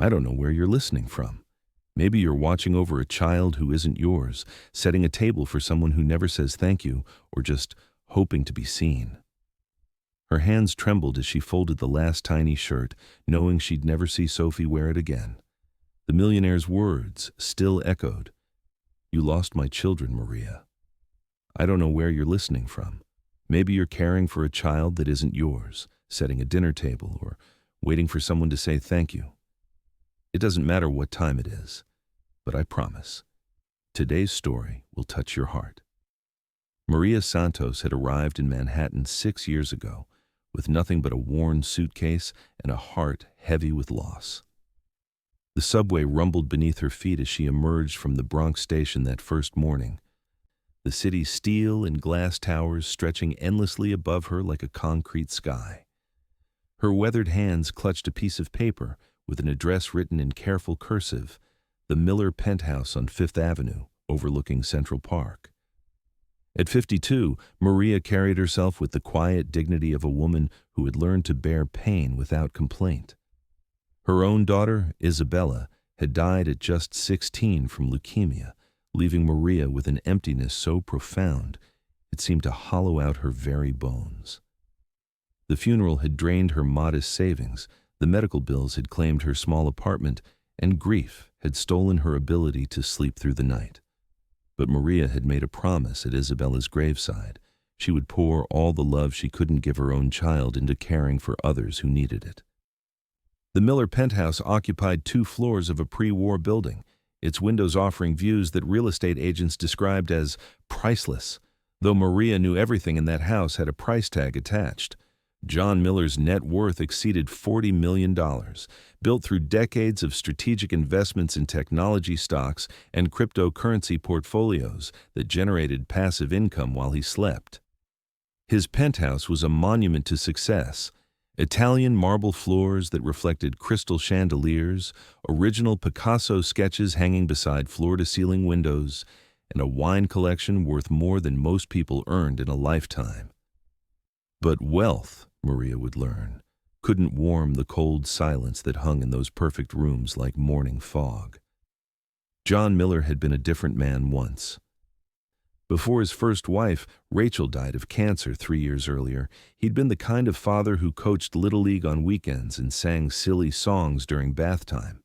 I don't know where you're listening from. Maybe you're watching over a child who isn't yours, setting a table for someone who never says thank you, or just hoping to be seen. Her hands trembled as she folded the last tiny shirt, knowing she'd never see Sophie wear it again. The millionaire's words still echoed. "You lost my children, Maria." I don't know where you're listening from. Maybe you're caring for a child that isn't yours, setting a dinner table, or waiting for someone to say thank you. It doesn't matter what time it is, but I promise, today's story will touch your heart. Maria Santos had arrived in Manhattan 6 years ago, with nothing but a worn suitcase and a heart heavy with loss. The subway rumbled beneath her feet as she emerged from the Bronx station that first morning, the city's steel and glass towers stretching endlessly above her like a concrete sky. Her weathered hands clutched a piece of paper with an address written in careful cursive, the Miller penthouse on Fifth Avenue, overlooking Central Park. At 52, Maria carried herself with the quiet dignity of a woman who had learned to bear pain without complaint. Her own daughter, Isabella, had died at just 16 from leukemia, leaving Maria with an emptiness so profound it seemed to hollow out her very bones. The funeral had drained her modest savings, the medical bills had claimed her small apartment, and grief had stolen her ability to sleep through the night. But Maria had made a promise at Isabella's graveside. She would pour all the love she couldn't give her own child into caring for others who needed it. The Miller penthouse occupied 2 floors of a pre-war building, its windows offering views that real estate agents described as priceless, though Maria knew everything in that house had a price tag attached. John Miller's net worth exceeded $40 million, built through decades of strategic investments in technology stocks and cryptocurrency portfolios that generated passive income while he slept. His penthouse was a monument to success. Italian marble floors that reflected crystal chandeliers, original Picasso sketches hanging beside floor-to-ceiling windows, and a wine collection worth more than most people earned in a lifetime. But wealth, Maria would learn, couldn't warm the cold silence that hung in those perfect rooms like morning fog. John Miller had been a different man once. Before his first wife, Rachel, died of cancer 3 years earlier, he'd been the kind of father who coached Little League on weekends and sang silly songs during bath time.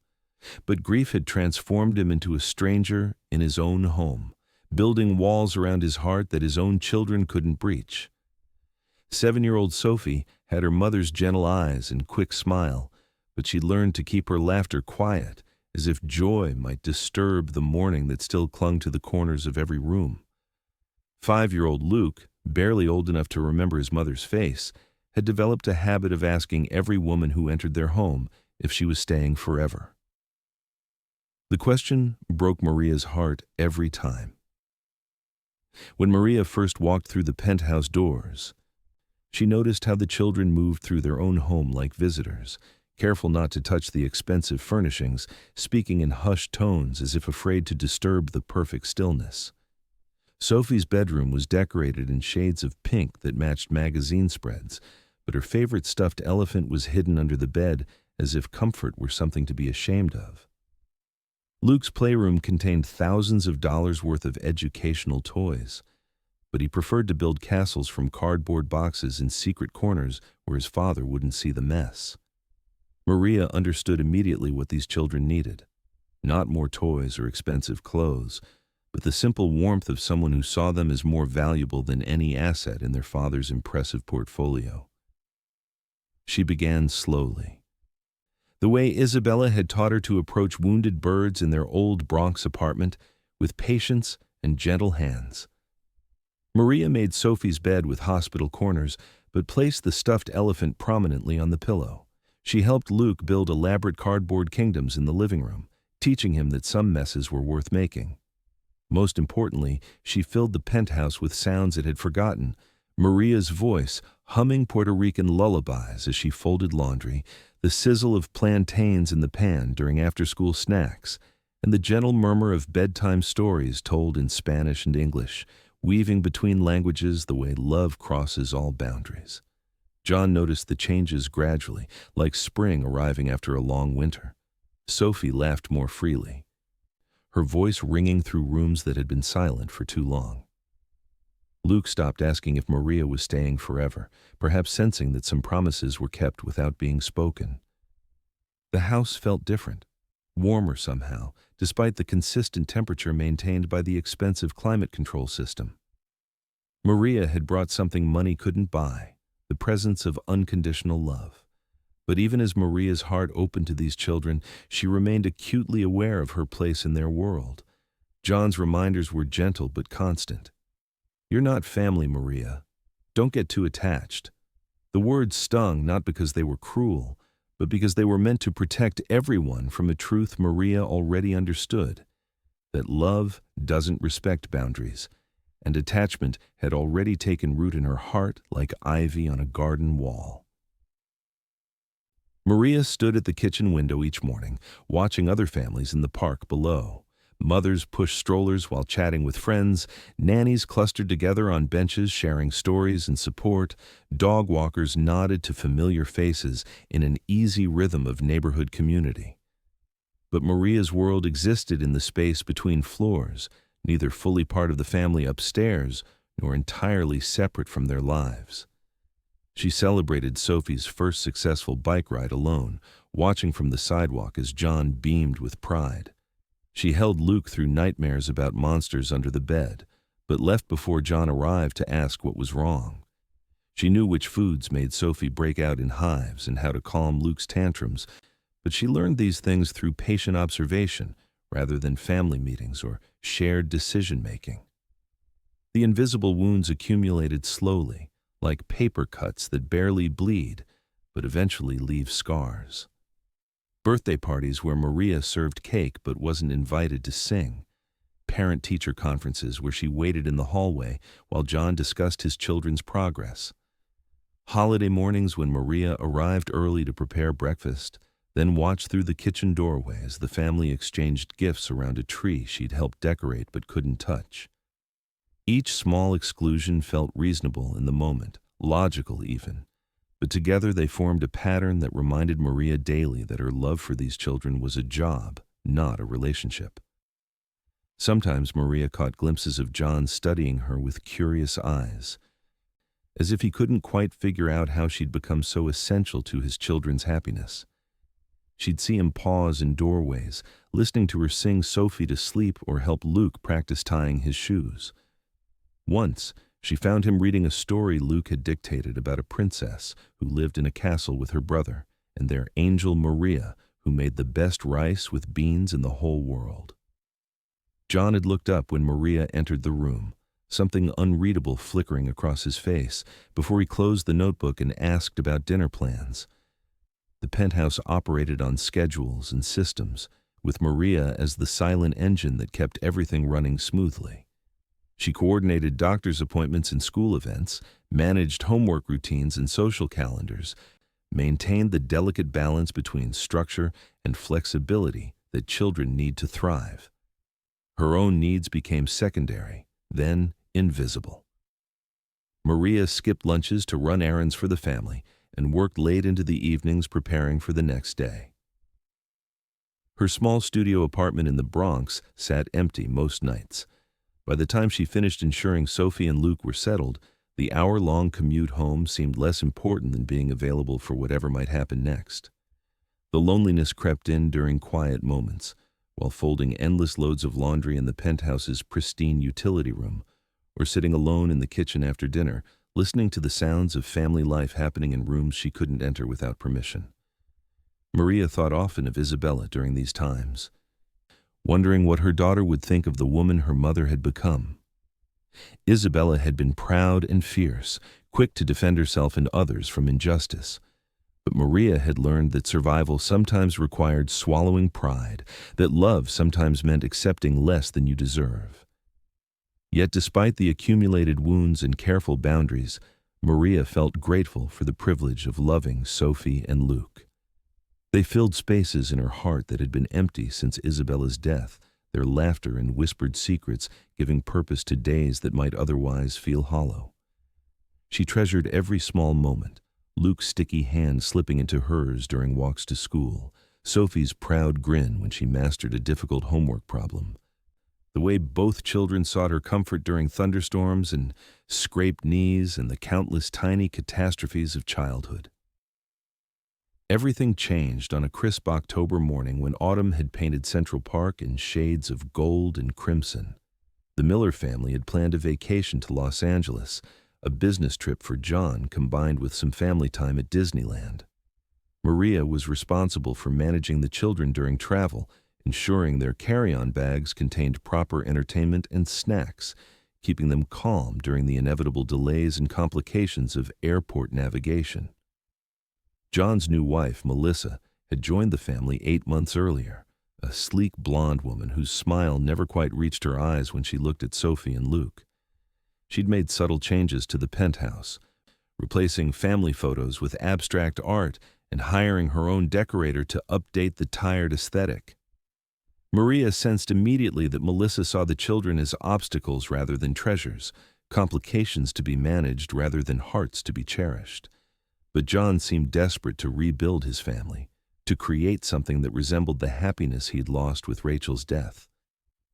But grief had transformed him into a stranger in his own home, building walls around his heart that his own children couldn't breach. 7-year-old Sophie had her mother's gentle eyes and quick smile, but she learned to keep her laughter quiet, as if joy might disturb the mourning that still clung to the corners of every room. 5-year-old Luke, barely old enough to remember his mother's face, had developed a habit of asking every woman who entered their home if she was staying forever. The question broke Maria's heart every time. When Maria first walked through the penthouse doors, she noticed how the children moved through their own home like visitors, careful not to touch the expensive furnishings, speaking in hushed tones as if afraid to disturb the perfect stillness. Sophie's bedroom was decorated in shades of pink that matched magazine spreads, but her favorite stuffed elephant was hidden under the bed as if comfort were something to be ashamed of. Luke's playroom contained thousands of dollars worth of educational toys, but he preferred to build castles from cardboard boxes in secret corners where his father wouldn't see the mess. Maria understood immediately what these children needed. Not more toys or expensive clothes, but the simple warmth of someone who saw them as more valuable than any asset in their father's impressive portfolio. She began slowly. The way Isabella had taught her to approach wounded birds in their old Bronx apartment, with patience and gentle hands. Maria made Sophie's bed with hospital corners, but placed the stuffed elephant prominently on the pillow. She helped Luke build elaborate cardboard kingdoms in the living room, teaching him that some messes were worth making. Most importantly, she filled the penthouse with sounds it had forgotten. Maria's voice, humming Puerto Rican lullabies as she folded laundry, the sizzle of plantains in the pan during after-school snacks, and the gentle murmur of bedtime stories told in Spanish and English, weaving between languages the way love crosses all boundaries. John noticed the changes gradually, like spring arriving after a long winter. Sophie laughed more freely, her voice ringing through rooms that had been silent for too long. Luke stopped asking if Maria was staying forever, perhaps sensing that some promises were kept without being spoken. The house felt different, warmer somehow, despite the consistent temperature maintained by the expensive climate control system. Maria had brought something money couldn't buy, the presence of unconditional love. But even as Maria's heart opened to these children, she remained acutely aware of her place in their world. John's reminders were gentle but constant. "You're not family, Maria. Don't get too attached." The words stung not because they were cruel, but because they were meant to protect everyone from a truth Maria already understood, that love doesn't respect boundaries, and attachment had already taken root in her heart like ivy on a garden wall. Maria stood at the kitchen window each morning, watching other families in the park below. Mothers pushed strollers while chatting with friends, nannies clustered together on benches sharing stories and support, dog walkers nodded to familiar faces in an easy rhythm of neighborhood community. But Maria's world existed in the space between floors, neither fully part of the family upstairs nor entirely separate from their lives. She celebrated Sophie's first successful bike ride alone, watching from the sidewalk as John beamed with pride. She held Luke through nightmares about monsters under the bed, but left before John arrived to ask what was wrong. She knew which foods made Sophie break out in hives and how to calm Luke's tantrums, but she learned these things through patient observation rather than family meetings or shared decision-making. The invisible wounds accumulated slowly, like paper cuts that barely bleed, but eventually leave scars. Birthday parties where Maria served cake but wasn't invited to sing. Parent-teacher conferences where she waited in the hallway while John discussed his children's progress. Holiday mornings when Maria arrived early to prepare breakfast, then watched through the kitchen doorway as the family exchanged gifts around a tree she'd helped decorate but couldn't touch. Each small exclusion felt reasonable in the moment, logical even, but together they formed a pattern that reminded Maria daily that her love for these children was a job, not a relationship. Sometimes Maria caught glimpses of John studying her with curious eyes, as if he couldn't quite figure out how she'd become so essential to his children's happiness. She'd see him pause in doorways, listening to her sing Sophie to sleep or help Luke practice tying his shoes. Once, she found him reading a story Luke had dictated about a princess who lived in a castle with her brother and their angel Maria, who made the best rice with beans in the whole world. John had looked up when Maria entered the room, something unreadable flickering across his face, before he closed the notebook and asked about dinner plans. The penthouse operated on schedules and systems, with Maria as the silent engine that kept everything running smoothly. She coordinated doctor's appointments and school events, managed homework routines and social calendars, maintained the delicate balance between structure and flexibility that children need to thrive. Her own needs became secondary, then invisible. Maria skipped lunches to run errands for the family and worked late into the evenings preparing for the next day. Her small studio apartment in the Bronx sat empty most nights. By the time she finished ensuring Sophie and Luke were settled, the hour-long commute home seemed less important than being available for whatever might happen next. The loneliness crept in during quiet moments, while folding endless loads of laundry in the penthouse's pristine utility room, or sitting alone in the kitchen after dinner, listening to the sounds of family life happening in rooms she couldn't enter without permission. Maria thought often of Isabella during these times, wondering what her daughter would think of the woman her mother had become. Isabella had been proud and fierce, quick to defend herself and others from injustice. But Maria had learned that survival sometimes required swallowing pride, that love sometimes meant accepting less than you deserve. Yet despite the accumulated wounds and careful boundaries, Maria felt grateful for the privilege of loving Sophie and Luke. They filled spaces in her heart that had been empty since Isabella's death, their laughter and whispered secrets giving purpose to days that might otherwise feel hollow. She treasured every small moment, Luke's sticky hand slipping into hers during walks to school, Sophie's proud grin when she mastered a difficult homework problem, the way both children sought her comfort during thunderstorms and scraped knees, and the countless tiny catastrophes of childhood. Everything changed on a crisp October morning when autumn had painted Central Park in shades of gold and crimson. The Miller family had planned a vacation to Los Angeles, a business trip for John combined with some family time at Disneyland. Maria was responsible for managing the children during travel, ensuring their carry-on bags contained proper entertainment and snacks, keeping them calm during the inevitable delays and complications of airport navigation. John's new wife, Melissa, had joined the family 8 months earlier, a sleek blonde woman whose smile never quite reached her eyes when she looked at Sophie and Luke. She'd made subtle changes to the penthouse, replacing family photos with abstract art and hiring her own decorator to update the tired aesthetic. Maria sensed immediately that Melissa saw the children as obstacles rather than treasures, complications to be managed rather than hearts to be cherished. But John seemed desperate to rebuild his family, to create something that resembled the happiness he'd lost with Rachel's death.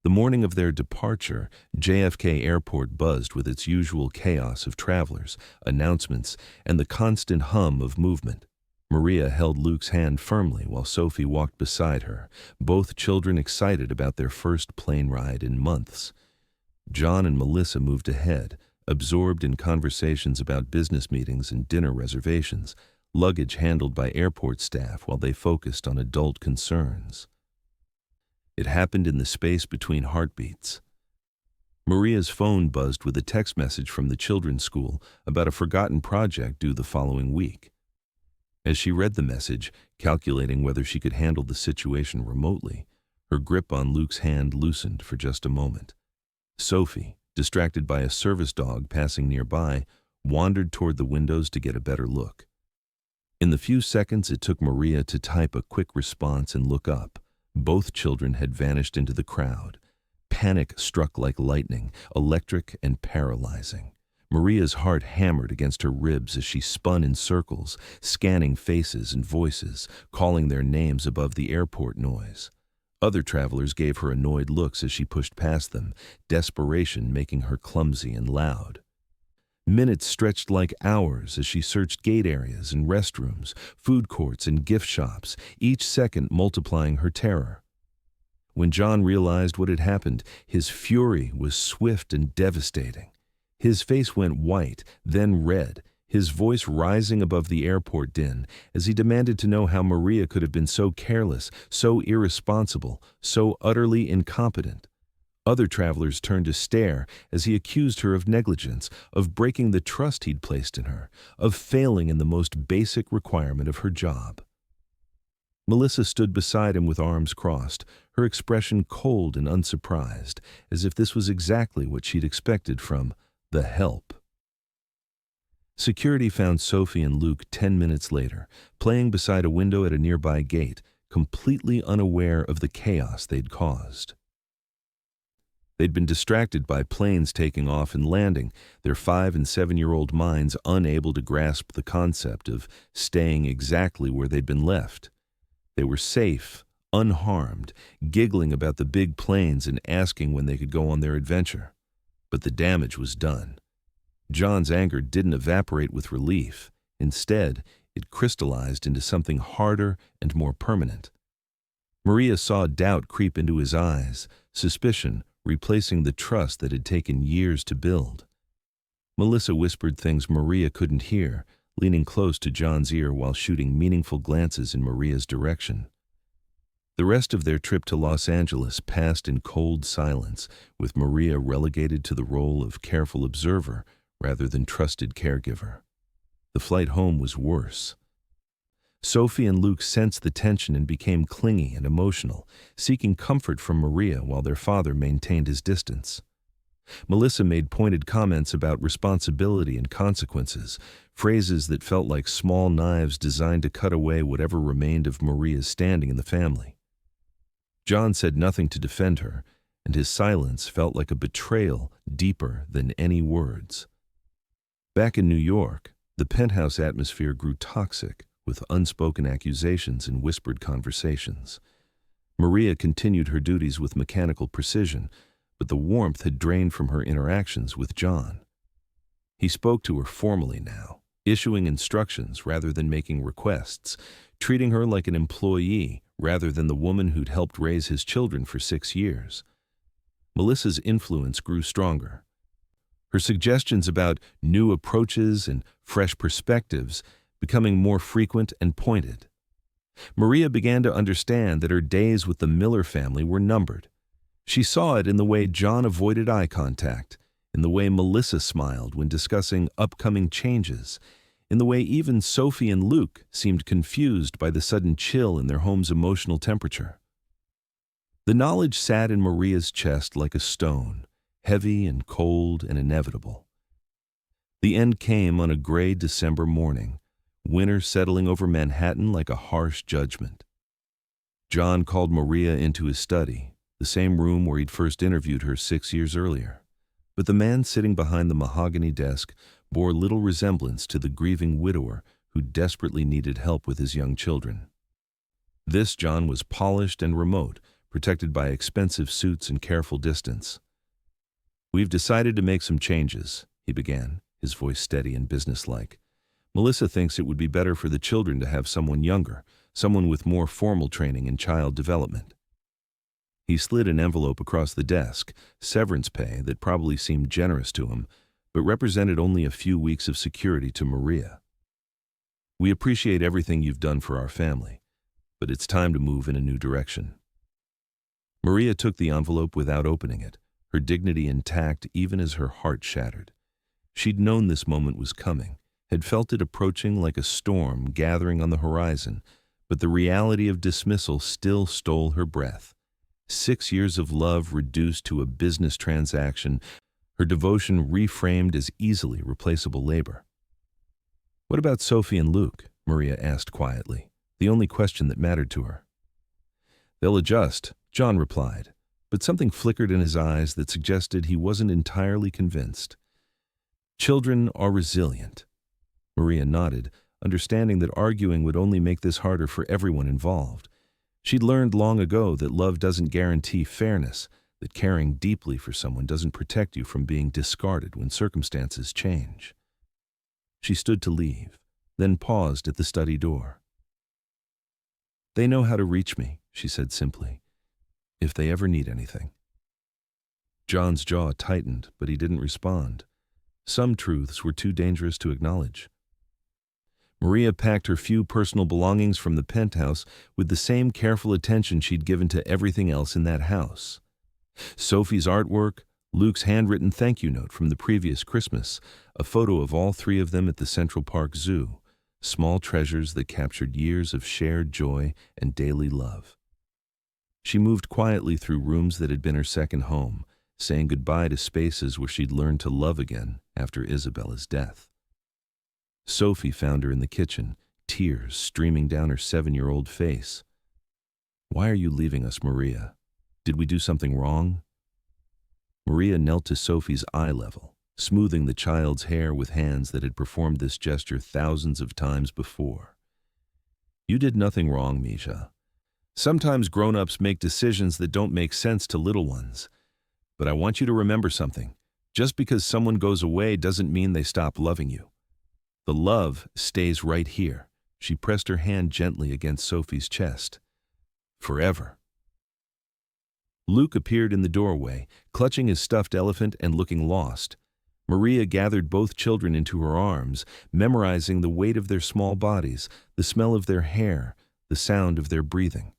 The morning of their departure, JFK Airport buzzed with its usual chaos of travelers, announcements, and the constant hum of movement. Maria held Luke's hand firmly while Sophie walked beside her, both children excited about their first plane ride in months. John and Melissa moved ahead, absorbed in conversations about business meetings and dinner reservations, luggage handled by airport staff while they focused on adult concerns. It happened in the space between heartbeats. Maria's phone buzzed with a text message from the children's school about a forgotten project due the following week. As she read the message, calculating whether she could handle the situation remotely, her grip on Luke's hand loosened for just a moment. Sophie, distracted by a service dog passing nearby, wandered toward the windows to get a better look. In the few seconds it took Maria to type a quick response and look up, both children had vanished into the crowd. Panic struck like lightning, electric and paralyzing. Maria's heart hammered against her ribs as she spun in circles, scanning faces and voices, calling their names above the airport noise. Other travelers gave her annoyed looks as she pushed past them, desperation making her clumsy and loud. Minutes stretched like hours as she searched gate areas and restrooms, food courts and gift shops, each second multiplying her terror. When John realized what had happened, his fury was swift and devastating. His face went white, then red, his voice rising above the airport din as he demanded to know how Maria could have been so careless, so irresponsible, so utterly incompetent. Other travelers turned to stare as he accused her of negligence, of breaking the trust he'd placed in her, of failing in the most basic requirement of her job. Melissa stood beside him with arms crossed, her expression cold and unsurprised, as if this was exactly what she'd expected from the help. Security found Sophie and Luke 10 minutes later, playing beside a window at a nearby gate, completely unaware of the chaos they'd caused. They'd been distracted by planes taking off and landing, their 5- and 7-year-old minds unable to grasp the concept of staying exactly where they'd been left. They were safe, unharmed, giggling about the big planes and asking when they could go on their adventure. But the damage was done. John's anger didn't evaporate with relief. Instead, it crystallized into something harder and more permanent. Maria saw doubt creep into his eyes, suspicion replacing the trust that had taken years to build. Melissa whispered things Maria couldn't hear, leaning close to John's ear while shooting meaningful glances in Maria's direction. The rest of their trip to Los Angeles passed in cold silence, with Maria relegated to the role of careful observer rather than trusted caregiver. The flight home was worse. Sophie and Luke sensed the tension and became clingy and emotional, seeking comfort from Maria while their father maintained his distance. Melissa made pointed comments about responsibility and consequences, phrases that felt like small knives designed to cut away whatever remained of Maria's standing in the family. John said nothing to defend her, and his silence felt like a betrayal deeper than any words. Back in New York, the penthouse atmosphere grew toxic, with unspoken accusations and whispered conversations. Maria continued her duties with mechanical precision, but the warmth had drained from her interactions with John. He spoke to her formally now, issuing instructions rather than making requests, treating her like an employee rather than the woman who'd helped raise his children for 6 years. Melissa's influence grew stronger. Her suggestions about new approaches and fresh perspectives becoming more frequent and pointed. Maria began to understand that her days with the Miller family were numbered. She saw it in the way John avoided eye contact, in the way Melissa smiled when discussing upcoming changes, in the way even Sophie and Luke seemed confused by the sudden chill in their home's emotional temperature. The knowledge sat in Maria's chest like a stone, heavy and cold and inevitable. The end came on a gray December morning, winter settling over Manhattan like a harsh judgment. John called Maria into his study, the same room where he'd first interviewed her 6 years earlier. But the man sitting behind the mahogany desk bore little resemblance to the grieving widower who desperately needed help with his young children. This John was polished and remote, protected by expensive suits and careful distance. "We've decided to make some changes," he began, his voice steady and businesslike. "Melissa thinks it would be better for the children to have someone younger, someone with more formal training in child development." He slid an envelope across the desk, severance pay that probably seemed generous to him, but represented only a few weeks of security to Maria. "We appreciate everything you've done for our family, but it's time to move in a new direction." Maria took the envelope without opening it, her dignity intact even as her heart shattered. She'd known this moment was coming, had felt it approaching like a storm gathering on the horizon, but the reality of dismissal still stole her breath. 6 years of love reduced to a business transaction, her devotion reframed as easily replaceable labor. "What about Sophie and Luke?" Maria asked quietly, the only question that mattered to her. "They'll adjust," John replied, but something flickered in his eyes that suggested he wasn't entirely convinced. "Children are resilient." Maria nodded, understanding that arguing would only make this harder for everyone involved. She'd learned long ago that love doesn't guarantee fairness, that caring deeply for someone doesn't protect you from being discarded when circumstances change. She stood to leave, then paused at the study door. "They know how to reach me," she said simply, "if they ever need anything." John's jaw tightened, but he didn't respond. Some truths were too dangerous to acknowledge. Maria packed her few personal belongings from the penthouse with the same careful attention she'd given to everything else in that house. Sophie's artwork, Luke's handwritten thank you note from the previous Christmas, a photo of all 3 of them at the Central Park Zoo, small treasures that captured years of shared joy and daily love. She moved quietly through rooms that had been her second home, saying goodbye to spaces where she'd learned to love again after Isabella's death. Sophie found her in the kitchen, tears streaming down her 7-year-old face. "Why are you leaving us, Maria? Did we do something wrong?" Maria knelt to Sophie's eye level, smoothing the child's hair with hands that had performed this gesture thousands of times before. "You did nothing wrong, Misha. Sometimes grown-ups make decisions that don't make sense to little ones. But I want you to remember something. Just because someone goes away doesn't mean they stop loving you. The love stays right here." She pressed her hand gently against Sophie's chest. "Forever." Luke appeared in the doorway, clutching his stuffed elephant and looking lost. Maria gathered both children into her arms, memorizing the weight of their small bodies, the smell of their hair, the sound of their breathing.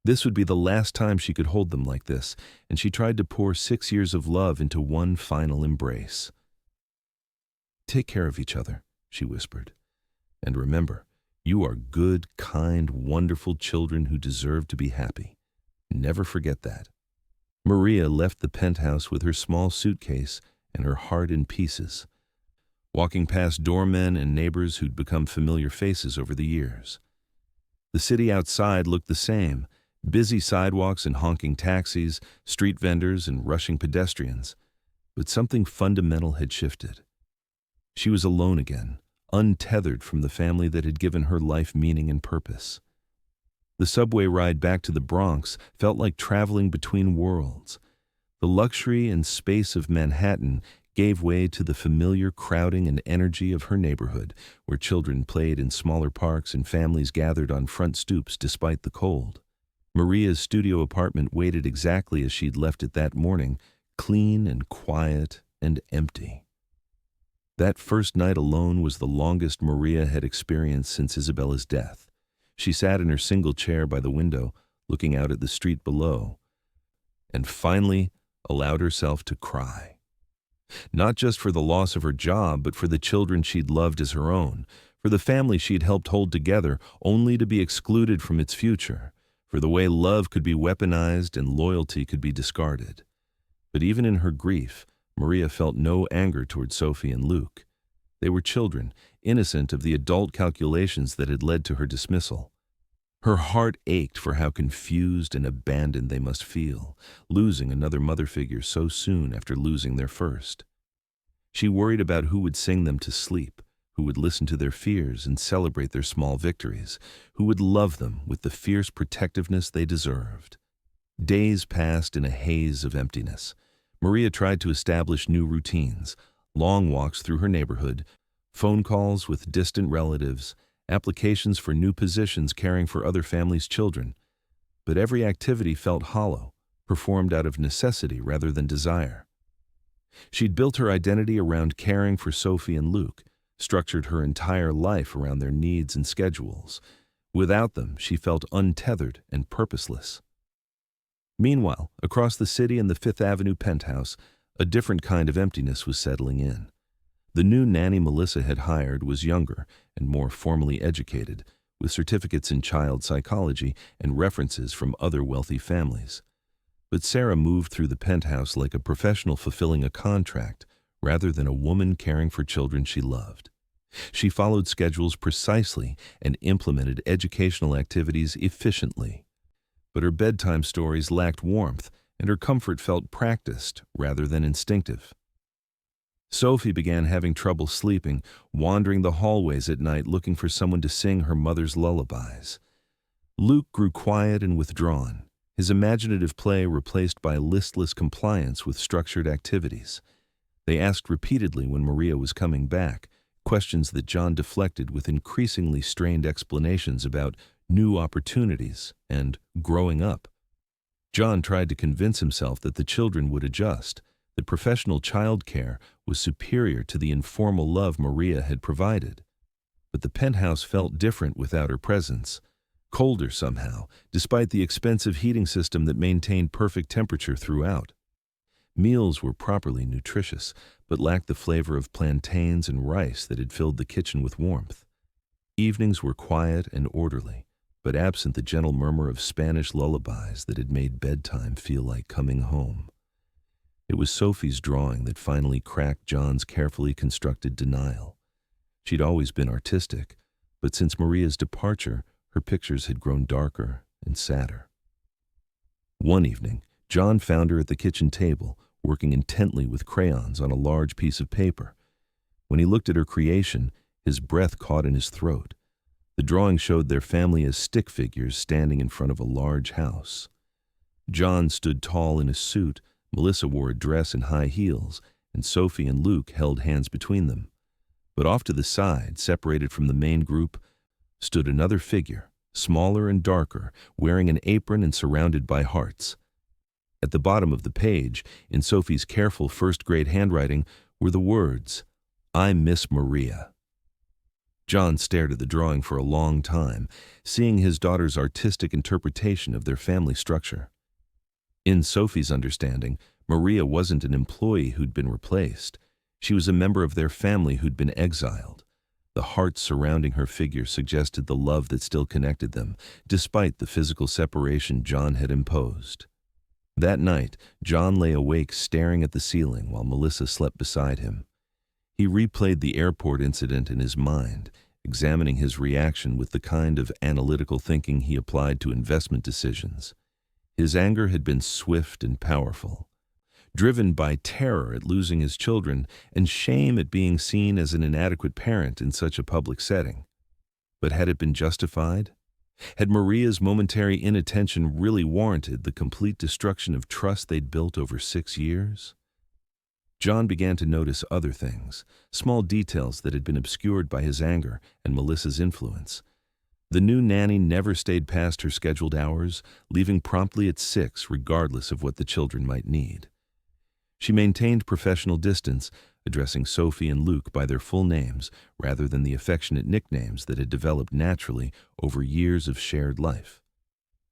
This would be the last time she could hold them like this, and she tried to pour 6 years of love into one final embrace. "Take care of each other," she whispered. "And remember, you are good, kind, wonderful children who deserve to be happy. Never forget that." Maria left the penthouse with her small suitcase and her heart in pieces, walking past doormen and neighbors who'd become familiar faces over the years. The city outside looked the same, busy sidewalks and honking taxis, street vendors and rushing pedestrians. But something fundamental had shifted. She was alone again, untethered from the family that had given her life meaning and purpose. The subway ride back to the Bronx felt like traveling between worlds. The luxury and space of Manhattan gave way to the familiar crowding and energy of her neighborhood, where children played in smaller parks and families gathered on front stoops despite the cold. Maria's studio apartment waited exactly as she'd left it that morning, clean and quiet and empty. That first night alone was the longest Maria had experienced since Isabella's death. She sat in her single chair by the window, looking out at the street below, and finally allowed herself to cry. Not just for the loss of her job, but for the children she'd loved as her own, for the family she'd helped hold together only to be excluded from its future, for the way love could be weaponized and loyalty could be discarded. But even in her grief, Maria felt no anger toward Sophie and Luke. They were children, innocent of the adult calculations that had led to her dismissal. Her heart ached for how confused and abandoned they must feel, losing another mother figure so soon after losing their first. She worried about who would sing them to sleep, who would listen to their fears and celebrate their small victories, who would love them with the fierce protectiveness they deserved. Days passed in a haze of emptiness. Maria tried to establish new routines, long walks through her neighborhood, phone calls with distant relatives, applications for new positions caring for other families' children. But every activity felt hollow, performed out of necessity rather than desire. She'd built her identity around caring for Sophie and Luke, structured her entire life around their needs and schedules. Without them, she felt untethered and purposeless. Meanwhile, across the city in the Fifth Avenue penthouse, a different kind of emptiness was settling in. The new nanny Melissa had hired was younger and more formally educated, with certificates in child psychology and references from other wealthy families. But Sarah moved through the penthouse like a professional fulfilling a contract, rather than a woman caring for children she loved. She followed schedules precisely and implemented educational activities efficiently. But her bedtime stories lacked warmth, and her comfort felt practiced rather than instinctive. Sophie began having trouble sleeping, wandering the hallways at night looking for someone to sing her mother's lullabies. Luke grew quiet and withdrawn, his imaginative play replaced by listless compliance with structured activities. They asked repeatedly when Maria was coming back, questions that John deflected with increasingly strained explanations about new opportunities and growing up. John tried to convince himself that the children would adjust, that professional childcare was superior to the informal love Maria had provided. But the penthouse felt different without her presence, colder somehow, despite the expensive heating system that maintained perfect temperature throughout. Meals were properly nutritious, but lacked the flavor of plantains and rice that had filled the kitchen with warmth. Evenings were quiet and orderly, but absent the gentle murmur of Spanish lullabies that had made bedtime feel like coming home. It was Sophie's drawing that finally cracked John's carefully constructed denial. She'd always been artistic, but since Maria's departure, her pictures had grown darker and sadder. One evening, John found her at the kitchen table, working intently with crayons on a large piece of paper. When he looked at her creation, his breath caught in his throat. The drawing showed their family as stick figures standing in front of a large house. John stood tall in a suit, Melissa wore a dress and high heels, and Sophie and Luke held hands between them. But off to the side, separated from the main group, stood another figure, smaller and darker, wearing an apron and surrounded by hearts. At the bottom of the page, in Sophie's careful first-grade handwriting, were the words, "I miss Maria." John stared at the drawing for a long time, seeing his daughter's artistic interpretation of their family structure. In Sophie's understanding, Maria wasn't an employee who'd been replaced. She was a member of their family who'd been exiled. The hearts surrounding her figure suggested the love that still connected them, despite the physical separation John had imposed. That night, John lay awake staring at the ceiling while Melissa slept beside him. He replayed the airport incident in his mind, examining his reaction with the kind of analytical thinking he applied to investment decisions. His anger had been swift and powerful. driven by terror at losing his children and shame at being seen as an inadequate parent in such a public setting. But had it been justified? Had Maria's momentary inattention really warranted the complete destruction of trust they'd built over 6 years? John began to notice other things, small details that had been obscured by his anger and Melissa's influence. The new nanny never stayed past her scheduled hours, leaving promptly at 6 regardless of what the children might need. She maintained professional distance, addressing Sophie and Luke by their full names rather than the affectionate nicknames that had developed naturally over years of shared life.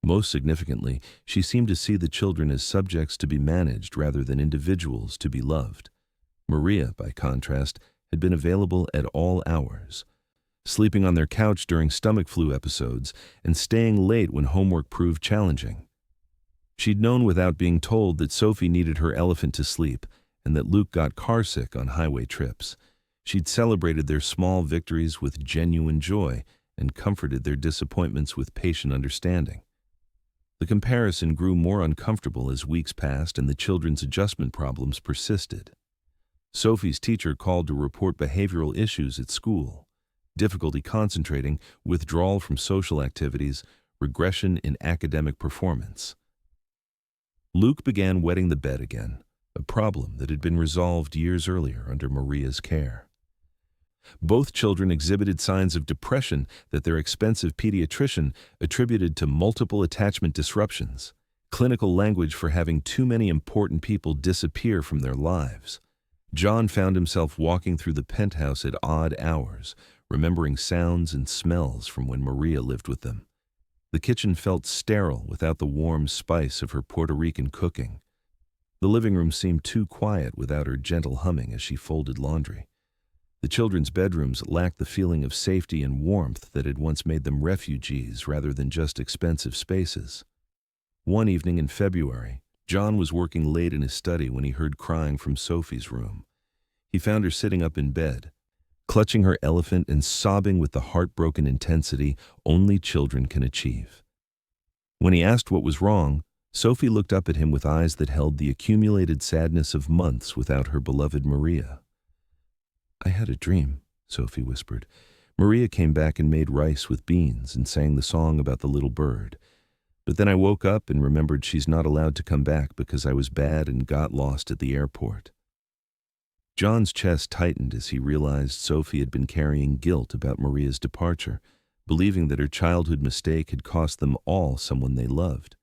Most significantly, she seemed to see the children as subjects to be managed rather than individuals to be loved. Maria, by contrast, had been available at all hours, sleeping on their couch during stomach flu episodes and staying late when homework proved challenging. She'd known without being told that Sophie needed her elephant to sleep and that Luke got carsick on highway trips. She'd celebrated their small victories with genuine joy and comforted their disappointments with patient understanding. The comparison grew more uncomfortable as weeks passed and the children's adjustment problems persisted. Sophie's teacher called to report behavioral issues at school, difficulty concentrating, withdrawal from social activities, regression in academic performance. Luke began wetting the bed again, a problem that had been resolved years earlier under Maria's care. Both children exhibited signs of depression that their expensive pediatrician attributed to multiple attachment disruptions, clinical language for having too many important people disappear from their lives. John found himself walking through the penthouse at odd hours, remembering sounds and smells from when Maria lived with them. The kitchen felt sterile without the warm spice of her Puerto Rican cooking. The living room seemed too quiet without her gentle humming as she folded laundry. The children's bedrooms lacked the feeling of safety and warmth that had once made them refugees rather than just expensive spaces. One evening in February, John was working late in his study when he heard crying from Sophie's room. He found her sitting up in bed, clutching her elephant and sobbing with the heartbroken intensity only children can achieve. When he asked what was wrong, Sophie looked up at him with eyes that held the accumulated sadness of months without her beloved Maria. "I had a dream," Sophie whispered. "Maria came back and made rice with beans and sang the song about the little bird. But then I woke up and remembered she's not allowed to come back because I was bad and got lost at the airport." John's chest tightened as he realized Sophie had been carrying guilt about Maria's departure, believing that her childhood mistake had cost them all someone they loved.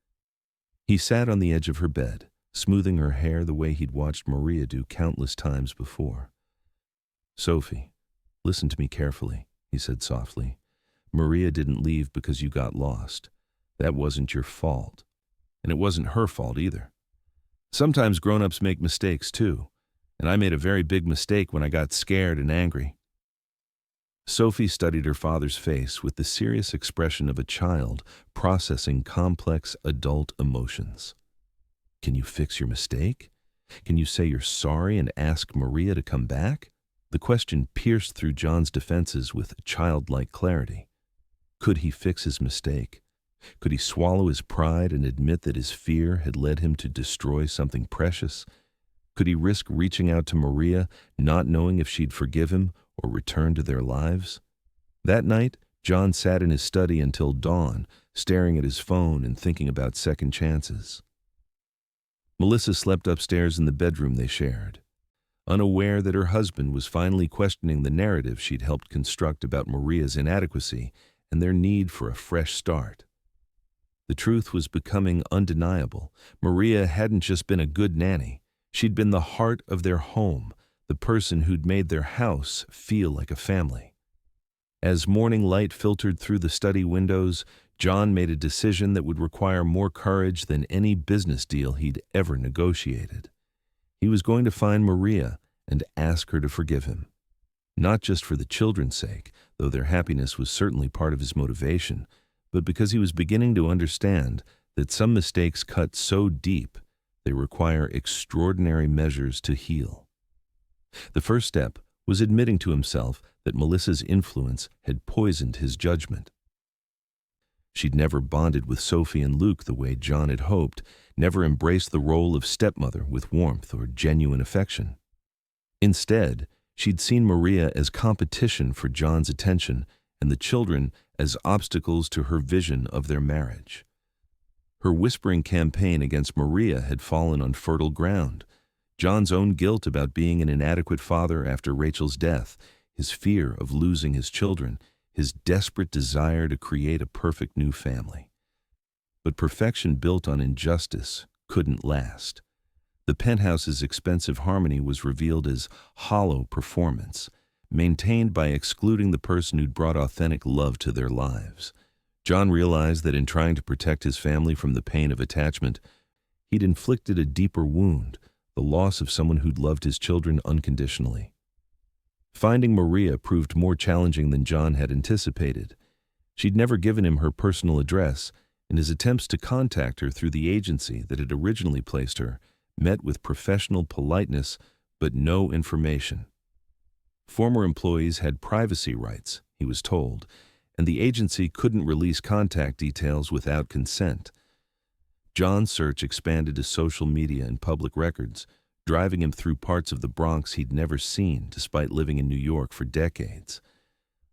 He sat on the edge of her bed, smoothing her hair the way he'd watched Maria do countless times before. "Sophie, listen to me carefully," he said softly. "Maria didn't leave because you got lost. That wasn't your fault. And it wasn't her fault either. Sometimes grown-ups make mistakes too, and I made a very big mistake when I got scared and angry." Sophie studied her father's face with the serious expression of a child processing complex adult emotions. "Can you fix your mistake? Can you say you're sorry and ask Maria to come back?" The question pierced through John's defenses with childlike clarity. Could he fix his mistake? Could he swallow his pride and admit that his fear had led him to destroy something precious? Could he risk reaching out to Maria, not knowing if she'd forgive him or return to their lives? That night, John sat in his study until dawn, staring at his phone and thinking about second chances. Melissa slept upstairs in the bedroom they shared, unaware that her husband was finally questioning the narrative she'd helped construct about Maria's inadequacy and their need for a fresh start. The truth was becoming undeniable. Maria hadn't just been a good nanny. She'd been the heart of their home, the person who'd made their house feel like a family. As morning light filtered through the study windows, John made a decision that would require more courage than any business deal he'd ever negotiated. He was going to find Maria and ask her to forgive him. Not just for the children's sake, though their happiness was certainly part of his motivation, but because he was beginning to understand that some mistakes cut so deep they require extraordinary measures to heal. The first step was admitting to himself that Melissa's influence had poisoned his judgment. She'd never bonded with Sophie and Luke the way John had hoped, never embraced the role of stepmother with warmth or genuine affection. Instead, she'd seen Maria as competition for John's attention and the children as obstacles to her vision of their marriage. Her whispering campaign against Maria had fallen on fertile ground. John's own guilt about being an inadequate father after Rachel's death, his fear of losing his children, his desperate desire to create a perfect new family. But perfection built on injustice couldn't last. The penthouse's expensive harmony was revealed as hollow performance, maintained by excluding the person who'd brought authentic love to their lives. John realized that in trying to protect his family from the pain of attachment, he'd inflicted a deeper wound, the loss of someone who'd loved his children unconditionally. Finding Maria proved more challenging than John had anticipated. She'd never given him her personal address, and his attempts to contact her through the agency that had originally placed her met with professional politeness but no information. Former employees had privacy rights, he was told, and the agency couldn't release contact details without consent. John's search expanded to social media and public records, driving him through parts of the Bronx he'd never seen despite living in New York for decades.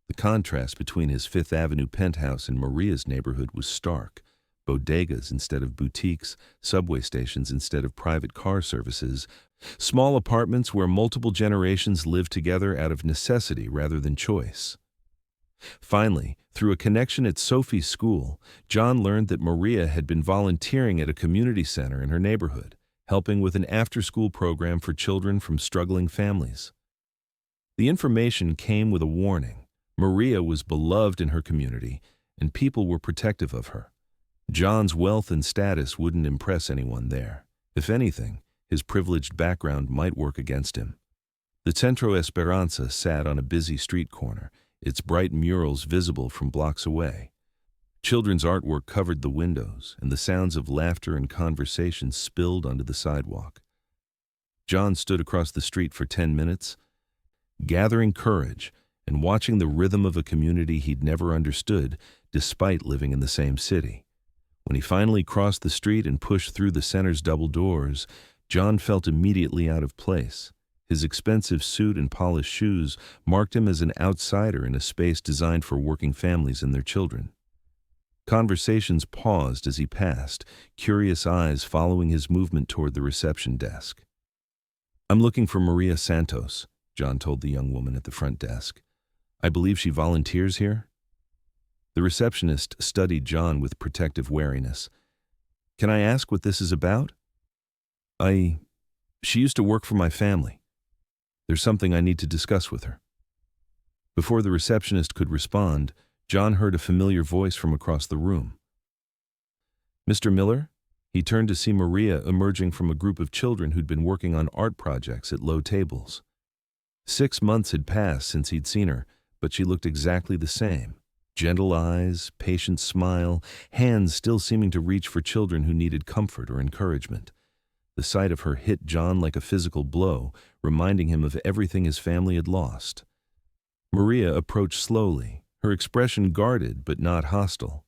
The contrast between his Fifth Avenue penthouse and Maria's neighborhood was stark. Bodegas instead of boutiques, subway stations instead of private car services, small apartments where multiple generations lived together out of necessity rather than choice. Finally, through a connection at Sophie's school, John learned that Maria had been volunteering at a community center in her neighborhood, helping with an after-school program for children from struggling families. The information came with a warning. Maria was beloved in her community, and people were protective of her. John's wealth and status wouldn't impress anyone there. If anything, his privileged background might work against him. The Centro Esperanza sat on a busy street corner, its bright murals visible from blocks away. Children's artwork covered the windows, and the sounds of laughter and conversation spilled onto the sidewalk. John stood across the street for 10 minutes, gathering courage and watching the rhythm of a community he'd never understood despite living in the same city. When he finally crossed the street and pushed through the center's double doors, John felt immediately out of place. His expensive suit and polished shoes marked him as an outsider in a space designed for working families and their children. Conversations paused as he passed, curious eyes following his movement toward the reception desk. "I'm looking for Maria Santos," John told the young woman at the front desk. "I believe she volunteers here?" The receptionist studied John with protective wariness. "Can I ask what this is about?" She used to work for my family. There's something I need to discuss with her." Before the receptionist could respond, John heard a familiar voice from across the room. "Mr. Miller?" He turned to see Maria emerging from a group of children who'd been working on art projects at low tables. 6 months had passed since he'd seen her, but she looked exactly the same. Gentle eyes, patient smile, hands still seeming to reach for children who needed comfort or encouragement. The sight of her hit John like a physical blow, reminding him of everything his family had lost. Maria approached slowly, her expression guarded but not hostile.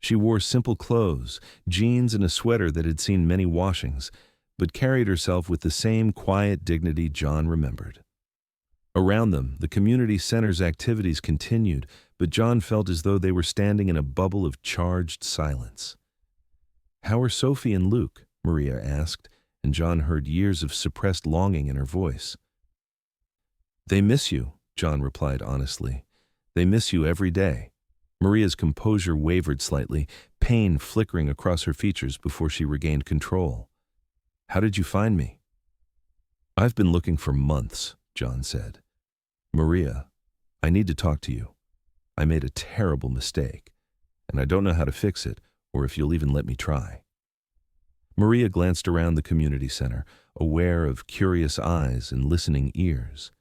She wore simple clothes, jeans and a sweater that had seen many washings, but carried herself with the same quiet dignity John remembered. Around them, the community center's activities continued, but John felt as though they were standing in a bubble of charged silence. "How are Sophie and Luke?" Maria asked, and John heard years of suppressed longing in her voice. "They miss you," John replied honestly. "They miss you every day." Maria's composure wavered slightly, pain flickering across her features before she regained control. "How did you find me?" "I've been looking for months," John said. "Maria, I need to talk to you. I made a terrible mistake, and I don't know how to fix it, or if you'll even let me try." Maria glanced around the community center, aware of curious eyes and listening ears.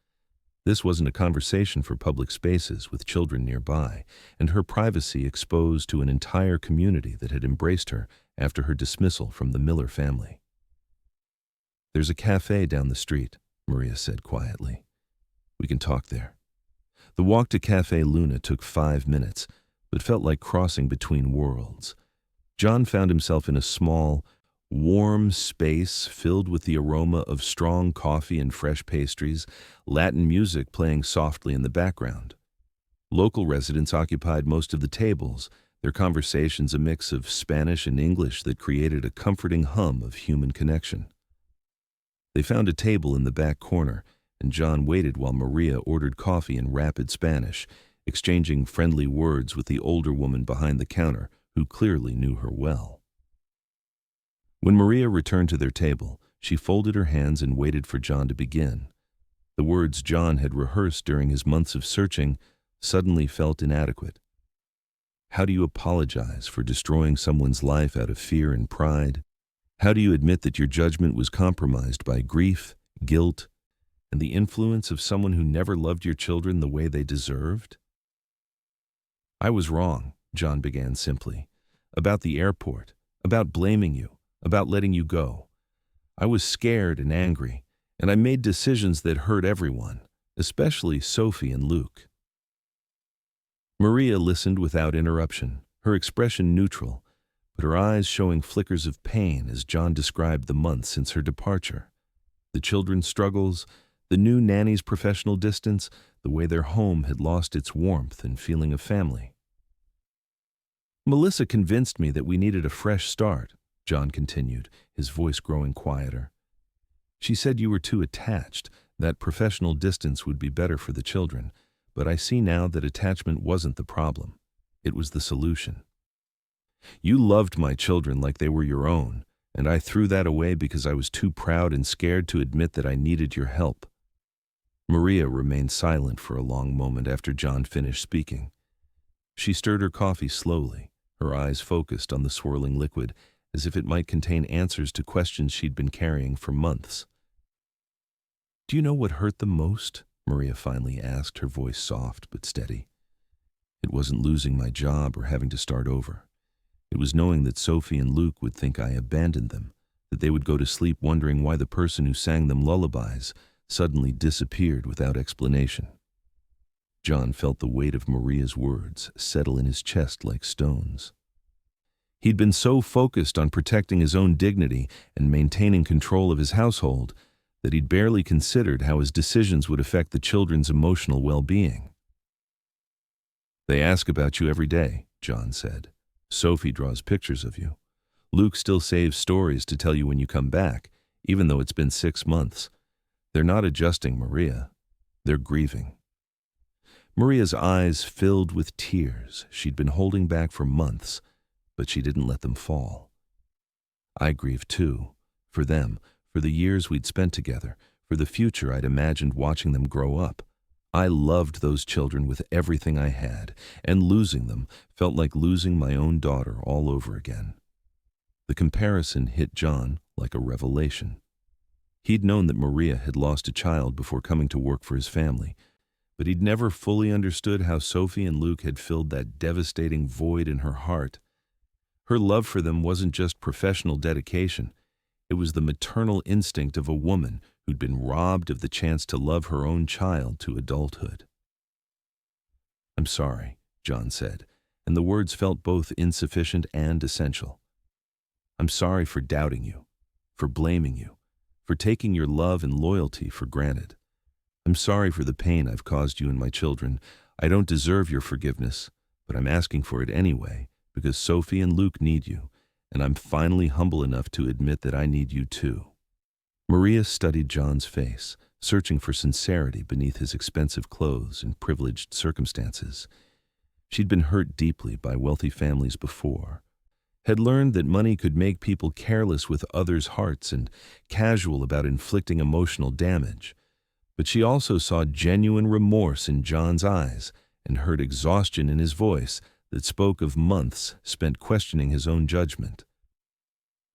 This wasn't a conversation for public spaces with children nearby, and her privacy exposed to an entire community that had embraced her after her dismissal from the Miller family. "There's a cafe down the street," Maria said quietly. "We can talk there." The walk to Cafe Luna took 5 minutes, but felt like crossing between worlds. John found himself in a small, warm space filled with the aroma of strong coffee and fresh pastries, Latin music playing softly in the background. Local residents occupied most of the tables, their conversations a mix of Spanish and English that created a comforting hum of human connection. They found a table in the back corner, and John waited while Maria ordered coffee in rapid Spanish, exchanging friendly words with the older woman behind the counter, who clearly knew her well. When Maria returned to their table, she folded her hands and waited for John to begin. The words John had rehearsed during his months of searching suddenly felt inadequate. How do you apologize for destroying someone's life out of fear and pride? How do you admit that your judgment was compromised by grief, guilt, and the influence of someone who never loved your children the way they deserved? I was wrong, John began simply, about the airport, about blaming you, about letting you go. I was scared and angry, and I made decisions that hurt everyone, especially Sophie and Luke. Maria listened without interruption, her expression neutral, but her eyes showing flickers of pain as John described the months since her departure. The children's struggles, the new nanny's professional distance, the way their home had lost its warmth and feeling of family. Melissa convinced me that we needed a fresh start, John continued, his voice growing quieter. She said you were too attached, that professional distance would be better for the children, but I see now that attachment wasn't the problem. It was the solution. You loved my children like they were your own, and I threw that away because I was too proud and scared to admit that I needed your help. Maria remained silent for a long moment after John finished speaking. She stirred her coffee slowly, her eyes focused on the swirling liquid, as if it might contain answers to questions she'd been carrying for months. Do you know what hurt the most? Maria finally asked, her voice soft but steady. It wasn't losing my job or having to start over. It was knowing that Sophie and Luke would think I abandoned them, that they would go to sleep wondering why the person who sang them lullabies suddenly disappeared without explanation. John felt the weight of Maria's words settle in his chest like stones. He'd been so focused on protecting his own dignity and maintaining control of his household that he'd barely considered how his decisions would affect the children's emotional well-being. They ask about you every day, John said. Sophie draws pictures of you. Luke still saves stories to tell you when you come back, even though it's been 6 months. They're not adjusting, Maria. They're grieving. Maria's eyes filled with tears she'd been holding back for months, but she didn't let them fall. I grieve too, for them, for the years we'd spent together, for the future I'd imagined watching them grow up. I loved those children with everything I had, and losing them felt like losing my own daughter all over again. The comparison hit John like a revelation. He'd known that Maria had lost a child before coming to work for his family, but he'd never fully understood how Sophie and Luke had filled that devastating void in her heart. Her love for them wasn't just professional dedication. It was the maternal instinct of a woman who'd been robbed of the chance to love her own child to adulthood. I'm sorry, John said, and the words felt both insufficient and essential. I'm sorry for doubting you, for blaming you, for taking your love and loyalty for granted. I'm sorry for the pain I've caused you and my children. I don't deserve your forgiveness, but I'm asking for it anyway, because Sophie and Luke need you, and I'm finally humble enough to admit that I need you too. Maria studied John's face, searching for sincerity beneath his expensive clothes and privileged circumstances. She'd been hurt deeply by wealthy families before, had learned that money could make people careless with others' hearts and casual about inflicting emotional damage. But she also saw genuine remorse in John's eyes and heard exhaustion in his voice that spoke of months spent questioning his own judgment.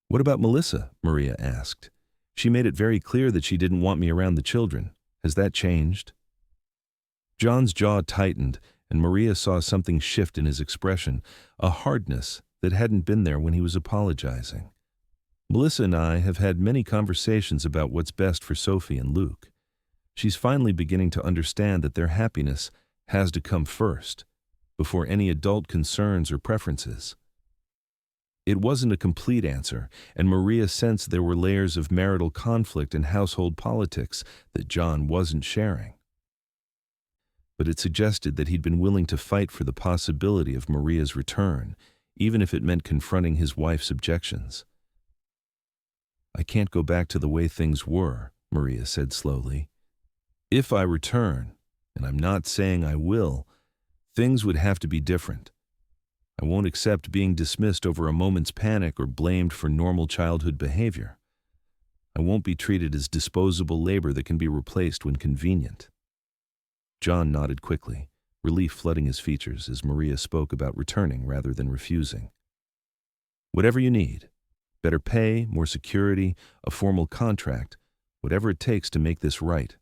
What about Melissa? Maria asked. She made it very clear that she didn't want me around the children. Has that changed? John's jaw tightened, and Maria saw something shift in his expression, a hardness that hadn't been there when he was apologizing. Melissa and I have had many conversations about what's best for Sophie and Luke. She's finally beginning to understand that their happiness has to come first. before any adult concerns or preferences. It wasn't a complete answer, and Maria sensed there were layers of marital conflict and household politics that John wasn't sharing. But it suggested that he'd been willing to fight for the possibility of Maria's return, even if it meant confronting his wife's objections. "I can't go back to the way things were," Maria said slowly. "If I return, and I'm not saying I will, things would have to be different. I won't accept being dismissed over a moment's panic or blamed for normal childhood behavior. I won't be treated as disposable labor that can be replaced when convenient." John nodded quickly, relief flooding his features as Maria spoke about returning rather than refusing. "Whatever you need. Better pay, more security, a formal contract, whatever it takes to make this right."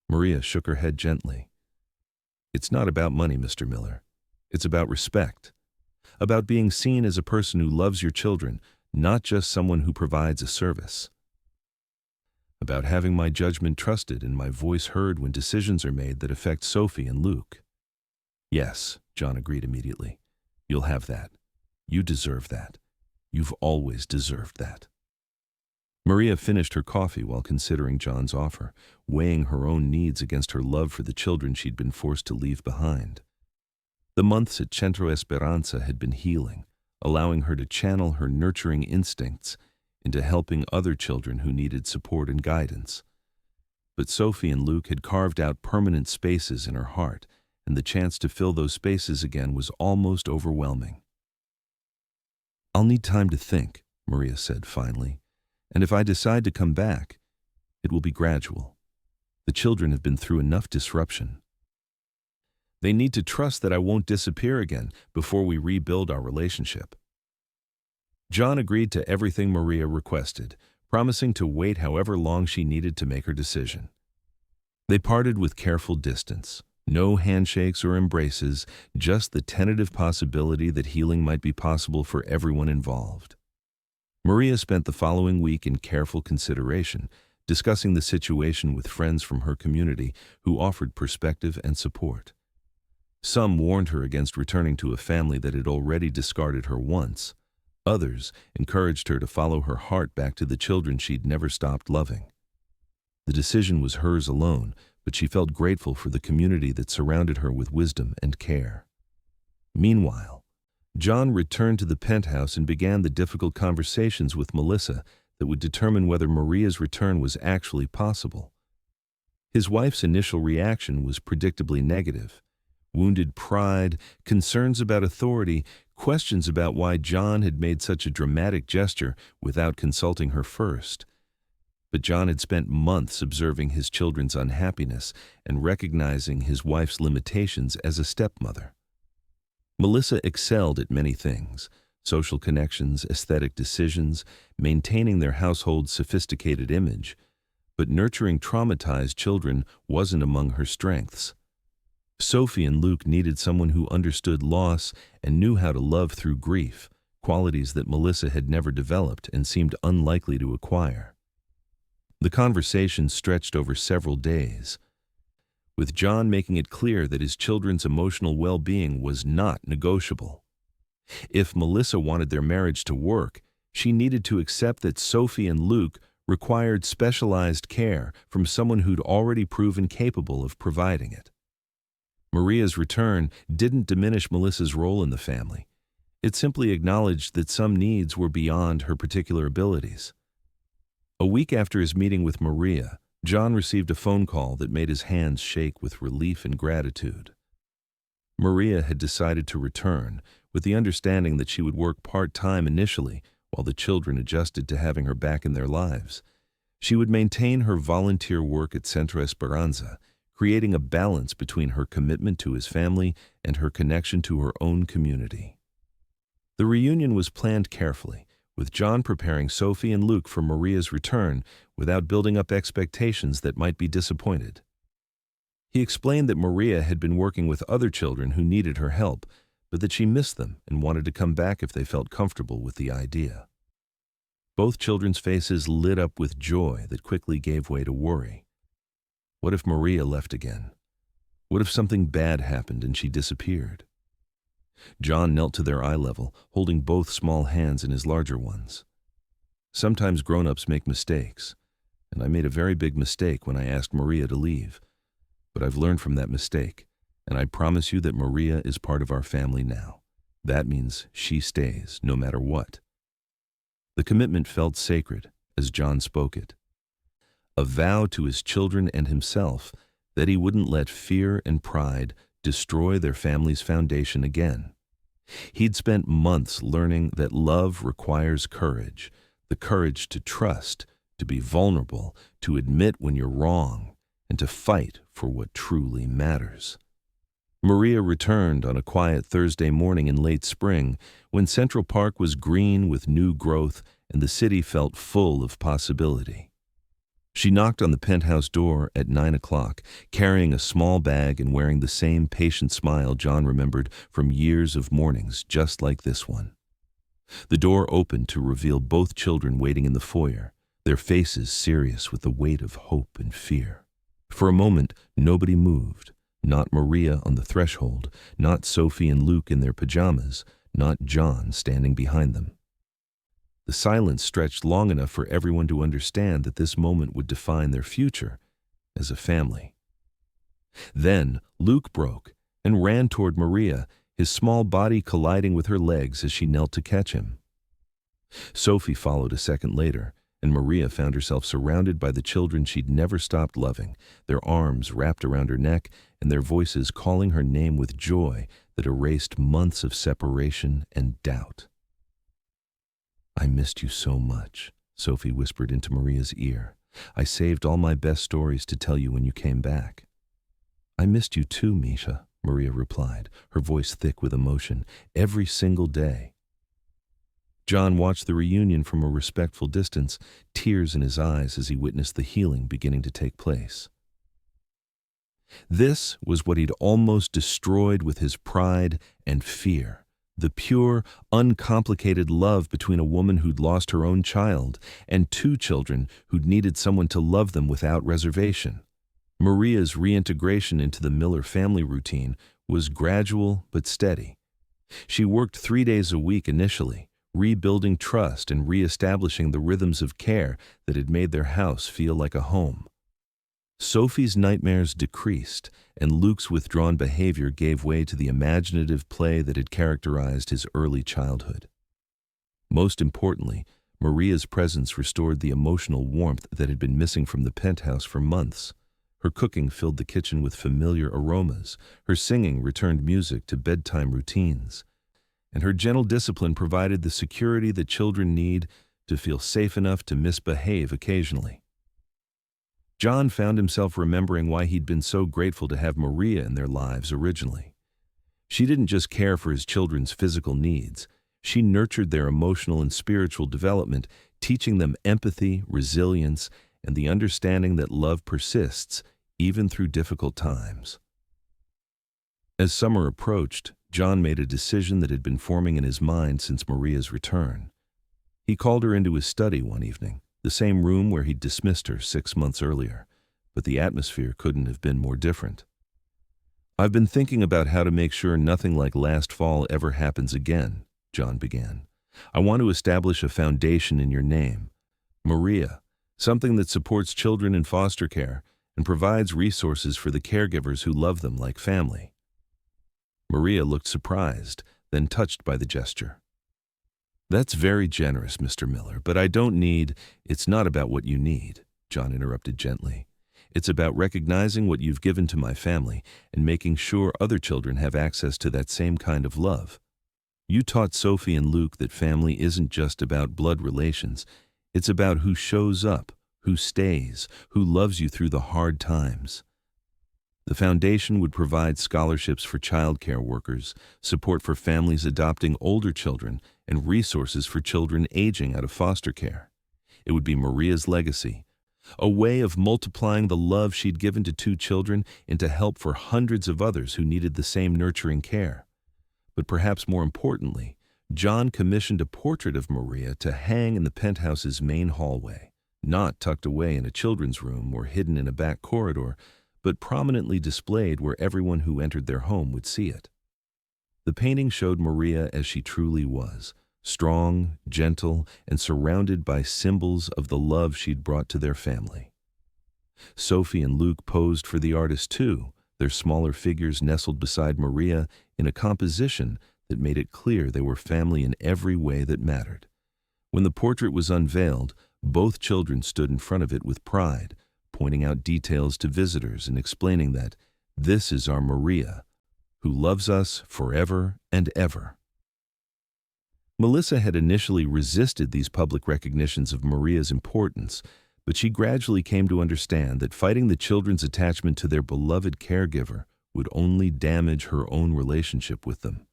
Maria shook her head gently. "It's not about money, Mr. Miller. It's about respect. About being seen as a person who loves your children, not just someone who provides a service. About having my judgment trusted and my voice heard when decisions are made that affect Sophie and Luke." "Yes," John agreed immediately. "You'll have that. You deserve that. You've always deserved that." Maria finished her coffee while considering John's offer, weighing her own needs against her love for the children she'd been forced to leave behind. The months at Centro Esperanza had been healing, allowing her to channel her nurturing instincts into helping other children who needed support and guidance. But Sophie and Luke had carved out permanent spaces in her heart, and the chance to fill those spaces again was almost overwhelming. "I'll need time to think," Maria said finally, "and if I decide to come back, it will be gradual. The children have been through enough disruption. They need to trust that I won't disappear again before we rebuild our relationship." John agreed to everything Maria requested, promising to wait however long she needed to make her decision. They parted with careful distance, no handshakes or embraces, just the tentative possibility that healing might be possible for everyone involved. Maria spent the following week in careful consideration, discussing the situation with friends from her community who offered perspective and support. Some warned her against returning to a family that had already discarded her once. Others encouraged her to follow her heart back to the children she'd never stopped loving. The decision was hers alone, but she felt grateful for the community that surrounded her with wisdom and care. Meanwhile, John returned to the penthouse and began the difficult conversations with Melissa that would determine whether Maria's return was actually possible. His wife's initial reaction was predictably negative. Wounded pride, concerns about authority, questions about why John had made such a dramatic gesture without consulting her first. But John had spent months observing his children's unhappiness and recognizing his wife's limitations as a stepmother. Melissa excelled at many things: social connections, aesthetic decisions, maintaining their household's sophisticated image. But nurturing traumatized children wasn't among her strengths. Sophie and Luke needed someone who understood loss and knew how to love through grief, qualities that Melissa had never developed and seemed unlikely to acquire. The conversation stretched over several days, with John making it clear that his children's emotional well-being was not negotiable. If Melissa wanted their marriage to work, she needed to accept that Sophie and Luke required specialized care from someone who'd already proven capable of providing it. Maria's return didn't diminish Melissa's role in the family. It simply acknowledged that some needs were beyond her particular abilities. A week after his meeting with Maria, John received a phone call that made his hands shake with relief and gratitude. Maria had decided to return, with the understanding that she would work part-time initially while the children adjusted to having her back in their lives. She would maintain her volunteer work at Centro Esperanza, creating a balance between her commitment to his family and her connection to her own community. The reunion was planned carefully, with John preparing Sophie and Luke for Maria's return without building up expectations that might be disappointed. He explained that Maria had been working with other children who needed her help, but that she missed them and wanted to come back if they felt comfortable with the idea. Both children's faces lit up with joy that quickly gave way to worry. What if Maria left again? What if something bad happened and she disappeared? John knelt to their eye level, holding both small hands in his larger ones. Sometimes grown-ups make mistakes, and I made a very big mistake when I asked Maria to leave. But I've learned from that mistake, and I promise you that Maria is part of our family now. That means she stays, no matter what. The commitment felt sacred as John spoke it. A vow to his children and himself that he wouldn't let fear and pride destroy their family's foundation again. He'd spent months learning that love requires courage, the courage to trust, to be vulnerable, to admit when you're wrong, and to fight for what truly matters. Maria returned on a quiet Thursday morning in late spring when Central Park was green with new growth and the city felt full of possibility. She knocked on the penthouse door at 9 o'clock, carrying a small bag and wearing the same patient smile John remembered from years of mornings just like this one. The door opened to reveal both children waiting in the foyer, their faces serious with the weight of hope and fear. For a moment, nobody moved. Not Maria on the threshold, not Sophie and Luke in their pajamas, not John standing behind them. The silence stretched long enough for everyone to understand that this moment would define their future as a family. Then Luke broke and ran toward Maria, his small body colliding with her legs as she knelt to catch him. Sophie followed a second later, and Maria found herself surrounded by the children she'd never stopped loving, their arms wrapped around her neck and their voices calling her name with joy that erased months of separation and doubt. "I missed you so much," Sophie whispered into Maria's ear. "I saved all my best stories to tell you when you came back." "I missed you too, Misha," Maria replied, her voice thick with emotion, "every single day." John watched the reunion from a respectful distance, tears in his eyes as he witnessed the healing beginning to take place. This was what he'd almost destroyed with his pride and fear. The pure, uncomplicated love between a woman who'd lost her own child and two children who'd needed someone to love them without reservation. Maria's reintegration into the Miller family routine was gradual but steady. She worked 3 days a week initially, rebuilding trust and reestablishing the rhythms of care that had made their house feel like a home. Sophie's nightmares decreased, and Luke's withdrawn behavior gave way to the imaginative play that had characterized his early childhood. Most importantly, Maria's presence restored the emotional warmth that had been missing from the penthouse for months. Her cooking filled the kitchen with familiar aromas, her singing returned music to bedtime routines, and her gentle discipline provided the security that children need to feel safe enough to misbehave occasionally. John found himself remembering why he'd been so grateful to have Maria in their lives originally. She didn't just care for his children's physical needs. She nurtured their emotional and spiritual development, teaching them empathy, resilience, and the understanding that love persists even through difficult times. As summer approached, John made a decision that had been forming in his mind since Maria's return. He called her into his study one evening, the same room where he'd dismissed her 6 months earlier, but the atmosphere couldn't have been more different. "I've been thinking about how to make sure nothing like last fall ever happens again," John began. "I want to establish a foundation in your name, Maria, something that supports children in foster care and provides resources for the caregivers who love them like family." Maria looked surprised, then touched by the gesture. "That's very generous, Mr. Miller, but I don't need—" "It's not about what you need," John interrupted gently. "It's about recognizing what you've given to my family and making sure other children have access to that same kind of love. You taught Sophie and Luke that family isn't just about blood relations. It's about who shows up, who stays, who loves you through the hard times." The foundation would provide scholarships for childcare workers, support for families adopting older children, and resources for children aging out of foster care. It would be Maria's legacy, a way of multiplying the love she'd given to 2 children into help for hundreds of others who needed the same nurturing care. But perhaps more importantly, John commissioned a portrait of Maria to hang in the penthouse's main hallway, not tucked away in a children's room or hidden in a back corridor, but prominently displayed where everyone who entered their home would see it. The painting showed Maria as she truly was, strong, gentle, and surrounded by symbols of the love she'd brought to their family. Sophie and Luke posed for the artist too, their smaller figures nestled beside Maria in a composition that made it clear they were family in every way that mattered. When the portrait was unveiled, both children stood in front of it with pride, pointing out details to visitors and explaining that this is our Maria, who loves us forever and ever. Melissa had initially resisted these public recognitions of Maria's importance, but she gradually came to understand that fighting the children's attachment to their beloved caregiver would only damage her own relationship with them.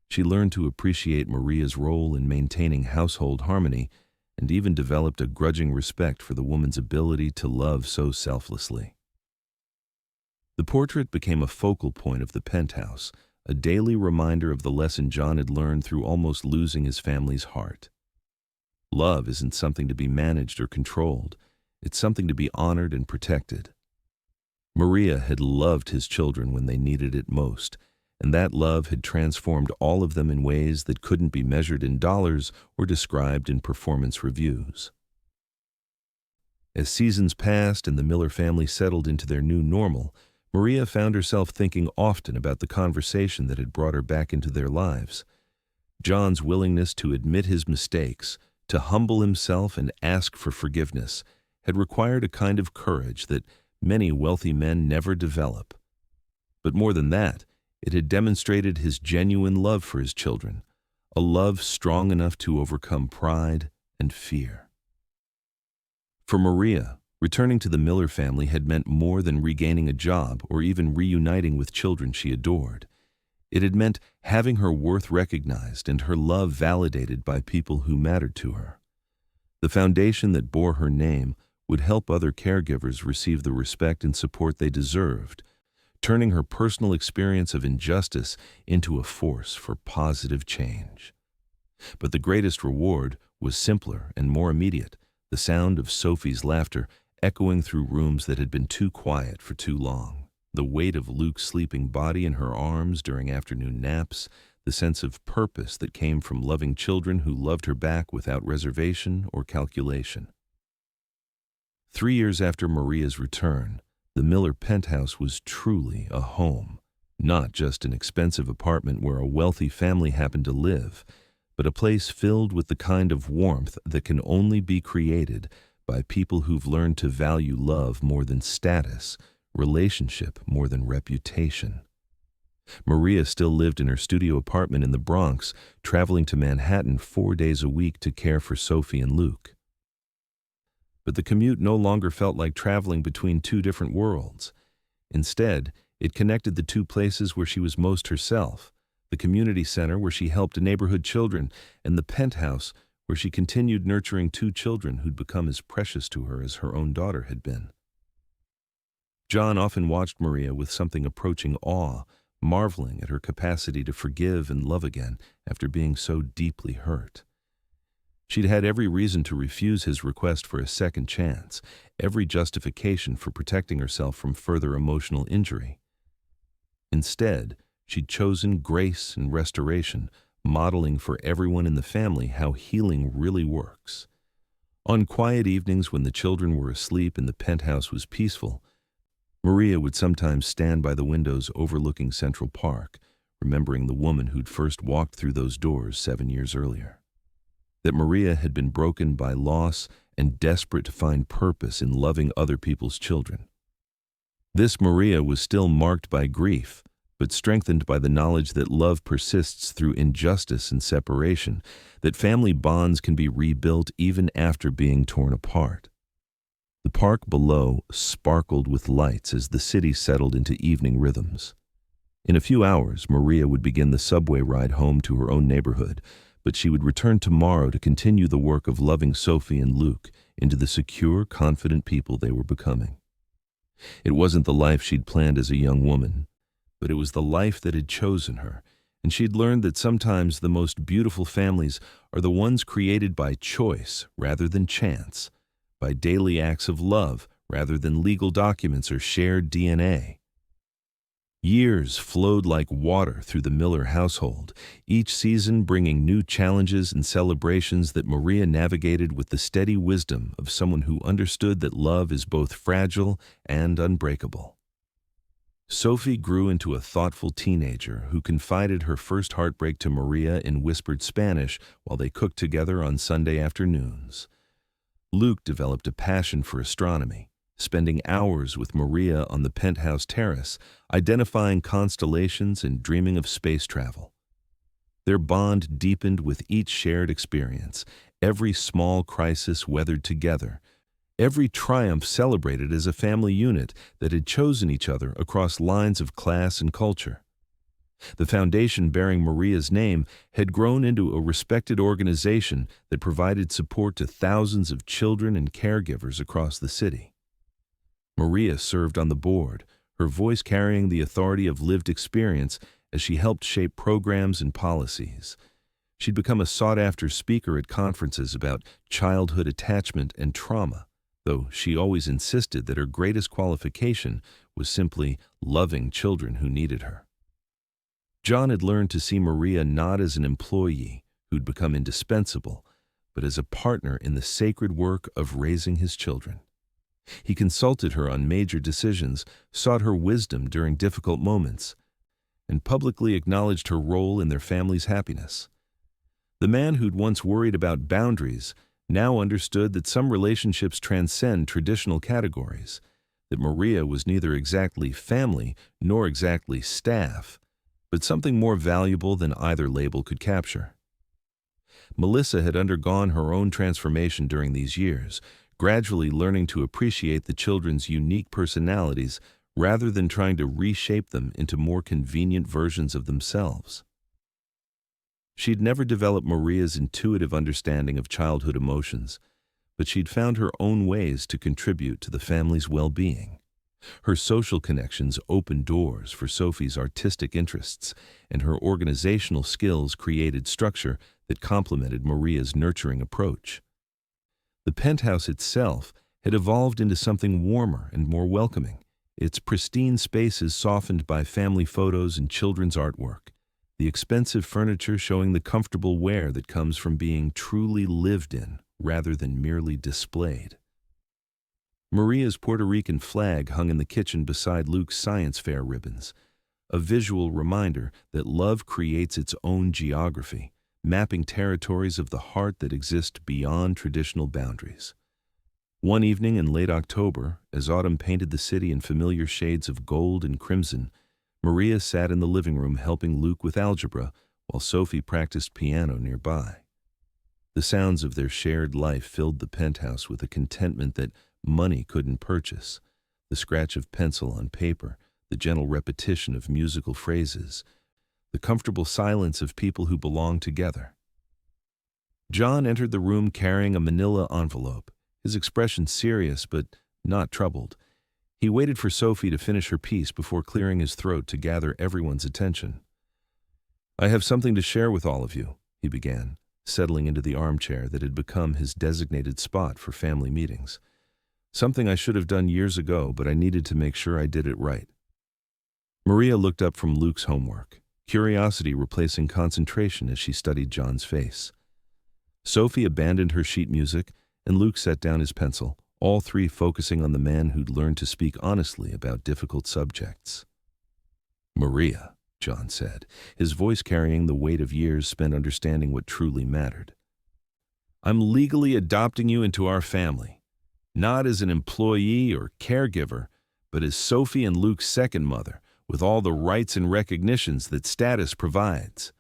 She learned to appreciate Maria's role in maintaining household harmony and even developed a grudging respect for the woman's ability to love so selflessly. The portrait became a focal point of the penthouse, a daily reminder of the lesson John had learned through almost losing his family's heart. Love isn't something to be managed or controlled. It's something to be honored and protected. Maria had loved his children when they needed it most, and that love had transformed all of them in ways that couldn't be measured in dollars or described in performance reviews. As seasons passed and the Miller family settled into their new normal, Maria found herself thinking often about the conversation that had brought her back into their lives. John's willingness to admit his mistakes, to humble himself and ask for forgiveness, had required a kind of courage that many wealthy men never develop. But more than that, it had demonstrated his genuine love for his children, a love strong enough to overcome pride and fear. For Maria, returning to the Miller family had meant more than regaining a job or even reuniting with children she adored. It had meant having her worth recognized and her love validated by people who mattered to her. The foundation that bore her name would help other caregivers receive the respect and support they deserved, turning her personal experience of injustice into a force for positive change. But the greatest reward was simpler and more immediate, the sound of Sophie's laughter echoing through rooms that had been too quiet for too long, the weight of Luke's sleeping body in her arms during afternoon naps, the sense of purpose that came from loving children who loved her back without reservation or calculation. 3 years after Maria's return, the Miller penthouse was truly a home, not just an expensive apartment where a wealthy family happened to live, but a place filled with the kind of warmth that can only be created by people who've learned to value love more than status, relationship more than reputation. Maria still lived in her studio apartment in the Bronx, traveling to Manhattan 4 days a week to care for Sophie and Luke. But the commute no longer felt like traveling between two different worlds. Instead, it connected the two places where she was most herself, the community center where she helped neighborhood children, and the penthouse where she continued nurturing 2 children who'd become as precious to her as her own daughter had been. John often watched Maria with something approaching awe, marveling at her capacity to forgive and love again after being so deeply hurt. She'd had every reason to refuse his request for a second chance, every justification for protecting herself from further emotional injury. Instead, she'd chosen grace and restoration, modeling for everyone in the family how healing really works. On quiet evenings when the children were asleep and the penthouse was peaceful, Maria would sometimes stand by the windows overlooking Central Park, remembering the woman who'd first walked through those doors 7 years earlier. That Maria had been broken by loss and desperate to find purpose in loving other people's children. This Maria was still marked by grief, but strengthened by the knowledge that love persists through injustice and separation, that family bonds can be rebuilt even after being torn apart. The park below sparkled with lights as the city settled into evening rhythms. In a few hours, Maria would begin the subway ride home to her own neighborhood, but she would return tomorrow to continue the work of loving Sophie and Luke into the secure, confident people they were becoming. It wasn't the life she'd planned as a young woman, but it was the life that had chosen her, and she'd learned that sometimes the most beautiful families are the ones created by choice rather than chance, by daily acts of love rather than legal documents or shared DNA. Years flowed like water through the Miller household, each season bringing new challenges and celebrations that Maria navigated with the steady wisdom of someone who understood that love is both fragile and unbreakable. Sophie grew into a thoughtful teenager who confided her first heartbreak to Maria in whispered Spanish while they cooked together on Sunday afternoons. Luke developed a passion for astronomy, spending hours with Maria on the penthouse terrace, identifying constellations and dreaming of space travel. Their bond deepened with each shared experience, every small crisis weathered together, every triumph celebrated as a family unit that had chosen each other across lines of class and culture. The foundation bearing Maria's name had grown into a respected organization that provided support to thousands of children and caregivers across the city. Maria served on the board, her voice carrying the authority of lived experience as she helped shape programs and policies. She'd become a sought-after speaker at conferences about childhood attachment and trauma, though she always insisted that her greatest qualification was simply loving children who needed her. John had learned to see Maria not as an employee who'd become indispensable, but as a partner in the sacred work of raising his children. He consulted her on major decisions, sought her wisdom during difficult moments, and publicly acknowledged her role in their family's happiness. The man who'd once worried about boundaries now understood that some relationships transcend traditional categories, that Maria was neither exactly family nor exactly staff, but something more valuable than either label could capture. Melissa had undergone her own transformation during these years, gradually learning to appreciate the children's unique personalities rather than trying to reshape them into more convenient versions of themselves. She'd never developed Maria's intuitive understanding of childhood emotions, but she'd found her own ways to contribute to the family's well-being. Her social connections opened doors for Sophie's artistic interests, and her organizational skills created structure that complemented Maria's nurturing approach. The penthouse itself had evolved into something warmer and more welcoming, its pristine spaces softened by family photos and children's artwork, the expensive furniture showing the comfortable wear that comes from being truly lived in rather than merely displayed. Maria's Puerto Rican flag hung in the kitchen beside Luke's science fair ribbons, a visual reminder that love creates its own geography, mapping territories of the heart that exist beyond traditional boundaries. One evening in late October, as autumn painted the city in familiar shades of gold and crimson, Maria sat in the living room helping Luke with algebra while Sophie practiced piano nearby. The sounds of their shared life filled the penthouse with a contentment that money couldn't purchase, the scratch of pencil on paper, the gentle repetition of musical phrases, the comfortable silence of people who belong together. John entered the room carrying a manila envelope, his expression serious but not troubled. He waited for Sophie to finish her piece before clearing his throat to gather everyone's attention. "I have something to share with all of you," he began, settling into the armchair that had become his designated spot for family meetings. "Something I should have done years ago, but I needed to make sure I did it right." Maria looked up from Luke's homework, curiosity replacing concentration as she studied John's face. Sophie abandoned her sheet music, and Luke set down his pencil, all three focusing on the man who'd learned to speak honestly about difficult subjects. "Maria," John said, his voice carrying the weight of years spent understanding what truly mattered. "I'm legally adopting you into our family, not as an employee or caregiver, but as Sophie and Luke's second mother, with all the rights and recognitions that status provides."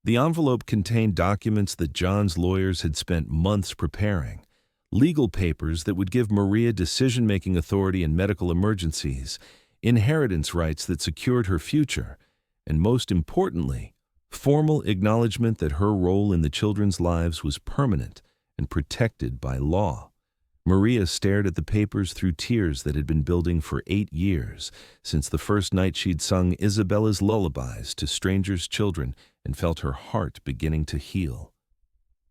The envelope contained documents that John's lawyers had spent months preparing, legal papers that would give Maria decision-making authority in medical emergencies, inheritance rights that secured her future, and most importantly, formal acknowledgement that her role in the children's lives was permanent and protected by law. Maria stared at the papers through tears that had been building for 8 years, since the first night she'd sung Isabella's lullabies to strangers' children and felt her heart beginning to heal.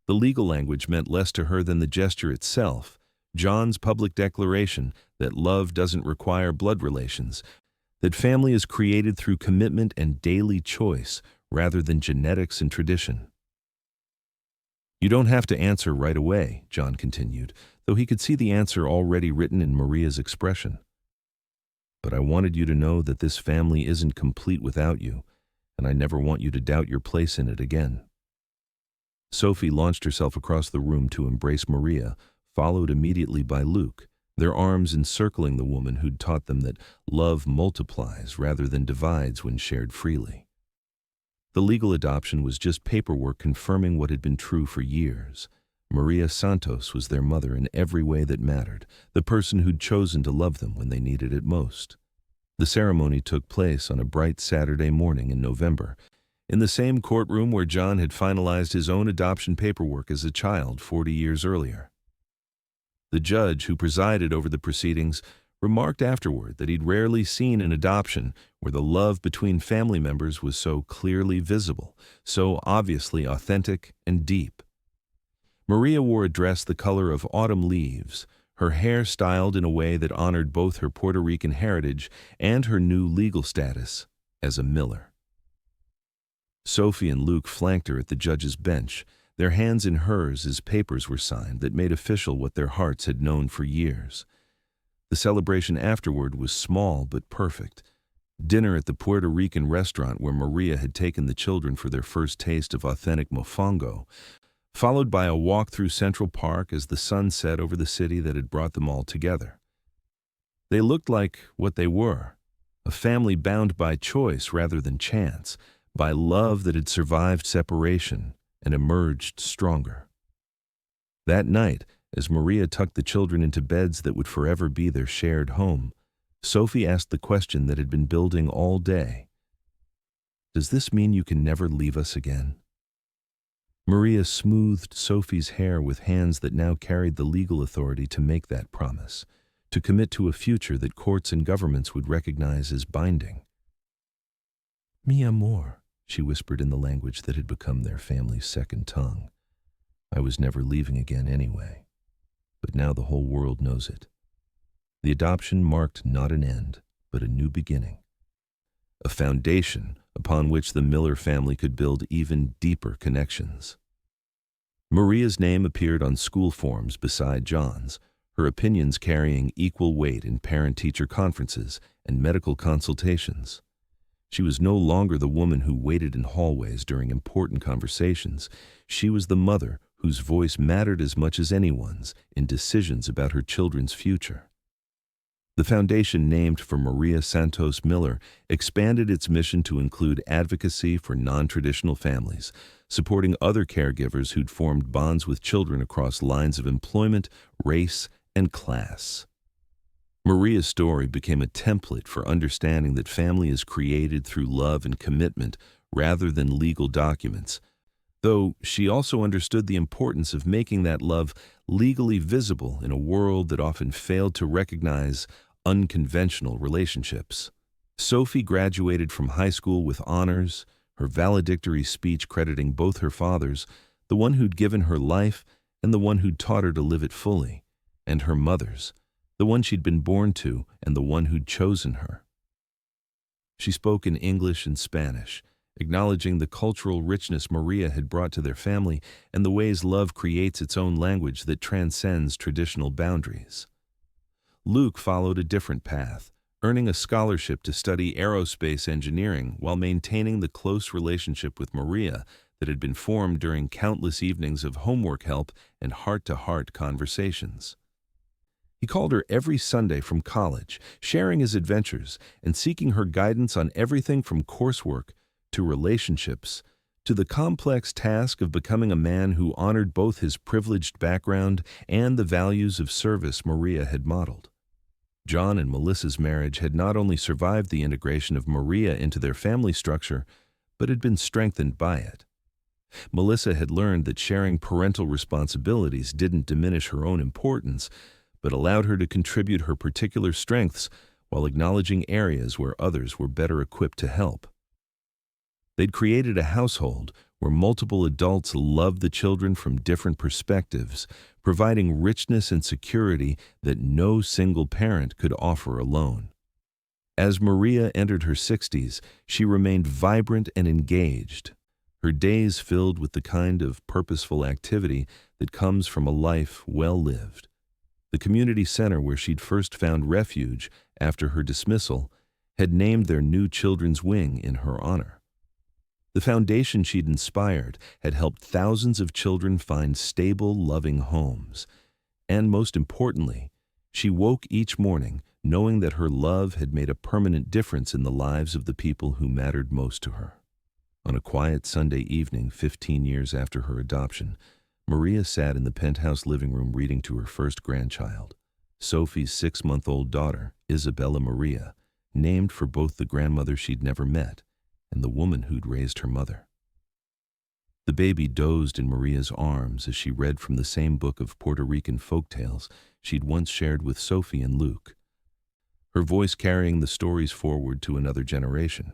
The legal language meant less to her than the gesture itself, John's public declaration that love doesn't require blood relations, that family is created through commitment and daily choice rather than genetics and tradition. You don't have to answer right away, John continued, though he could see the answer already written in Maria's expression. But I wanted you to know that this family isn't complete without you, and I never want you to doubt your place in it again. Sophie launched herself across the room to embrace Maria, followed immediately by Luke, their arms encircling the woman who'd taught them that love multiplies rather than divides when shared freely. The legal adoption was just paperwork confirming what had been true for years. Maria Santos was their mother in every way that mattered, the person who'd chosen to love them when they needed it most. The ceremony took place on a bright Saturday morning in November, in the same courtroom where John had finalized his own adoption paperwork as a child 40 years earlier. The judge who presided over the proceedings remarked afterward that he'd rarely seen an adoption where the love between family members was so clearly visible, so obviously authentic and deep. Maria wore a dress the color of autumn leaves, her hair styled in a way that honored both her Puerto Rican heritage and her new legal status as a Miller. Sophie and Luke flanked her at the judge's bench, their hands in hers as papers were signed that made official what their hearts had known for years. The celebration afterward was small but perfect. Dinner at the Puerto Rican restaurant where Maria had taken the children for their first taste of authentic mofongo, followed by a walk through Central Park as the sun set over the city that had brought them all together. They looked like what they were, a family bound by choice rather than chance, by love that had survived separation and emerged stronger. That night, as Maria tucked the children into beds that would forever be their shared home, Sophie asked the question that had been building all day. Does this mean you can never leave us again? Maria smoothed Sophie's hair with hands that now carried the legal authority to make that promise, to commit to a future that courts and governments would recognize as binding. Mi amor, she whispered in the language that had become their family's second tongue. I was never leaving again anyway, but now the whole world knows it. The adoption marked not an end, but a new beginning, a foundation upon which the Miller family could build even deeper connections. Maria's name appeared on school forms beside John's, her opinions carrying equal weight in parent-teacher conferences and medical consultations. She was no longer the woman who waited in hallways during important conversations. She was the mother whose voice mattered as much as anyone's in decisions about her children's future. The foundation named for Maria Santos Miller expanded its mission to include advocacy for non-traditional families, supporting other caregivers who'd formed bonds with children across lines of employment, race, and class. Maria's story became a template for understanding that family is created through love and commitment rather than legal documents, though she also understood the importance of making that love legally visible in a world that often failed to recognize unconventional relationships. Sophie graduated from high school with honors, her valedictory speech crediting both her fathers, the one who'd given her life and the one who'd taught her to live it fully, and her mothers, the one she'd been born to and the one who'd chosen her. She spoke in English and Spanish, acknowledging the cultural richness Maria had brought to their family and the ways love creates its own language that transcends traditional boundaries. Luke followed a different path, earning a scholarship to study aerospace engineering while maintaining the close relationship with Maria that had been formed during countless evenings of homework help and heart-to-heart conversations. He called her every Sunday from college, sharing his adventures and seeking her guidance on everything from coursework to relationships to the complex task of becoming a man who honored both his privileged background and the values of service Maria had modeled. John and Melissa's marriage had not only survived the integration of Maria into their family structure, but had been strengthened by it. Melissa had learned that sharing parental responsibilities didn't diminish her own importance, but allowed her to contribute her particular strengths while acknowledging areas where others were better equipped to help. They'd created a household where multiple adults love the children from different perspectives, providing richness and security that no single parent could offer alone. As Maria entered her 60s, she remained vibrant and engaged, her days filled with the kind of purposeful activity that comes from a life well lived. The community center where she'd first found refuge after her dismissal had named their new children's wing in her honor. The foundation she'd inspired had helped thousands of children find stable, loving homes. And most importantly, she woke each morning knowing that her love had made a permanent difference in the lives of the people who mattered most to her. On a quiet Sunday evening 15 years after her adoption, Maria sat in the penthouse living room reading to her first grandchild, Sophie's 6-month-old daughter, Isabella Maria, named for both the grandmother she'd never met and the woman who'd raised her mother. The baby dozed in Maria's arms as she read from the same book of Puerto Rican folktales she'd once shared with Sophie and Luke, her voice carrying the stories forward to another generation.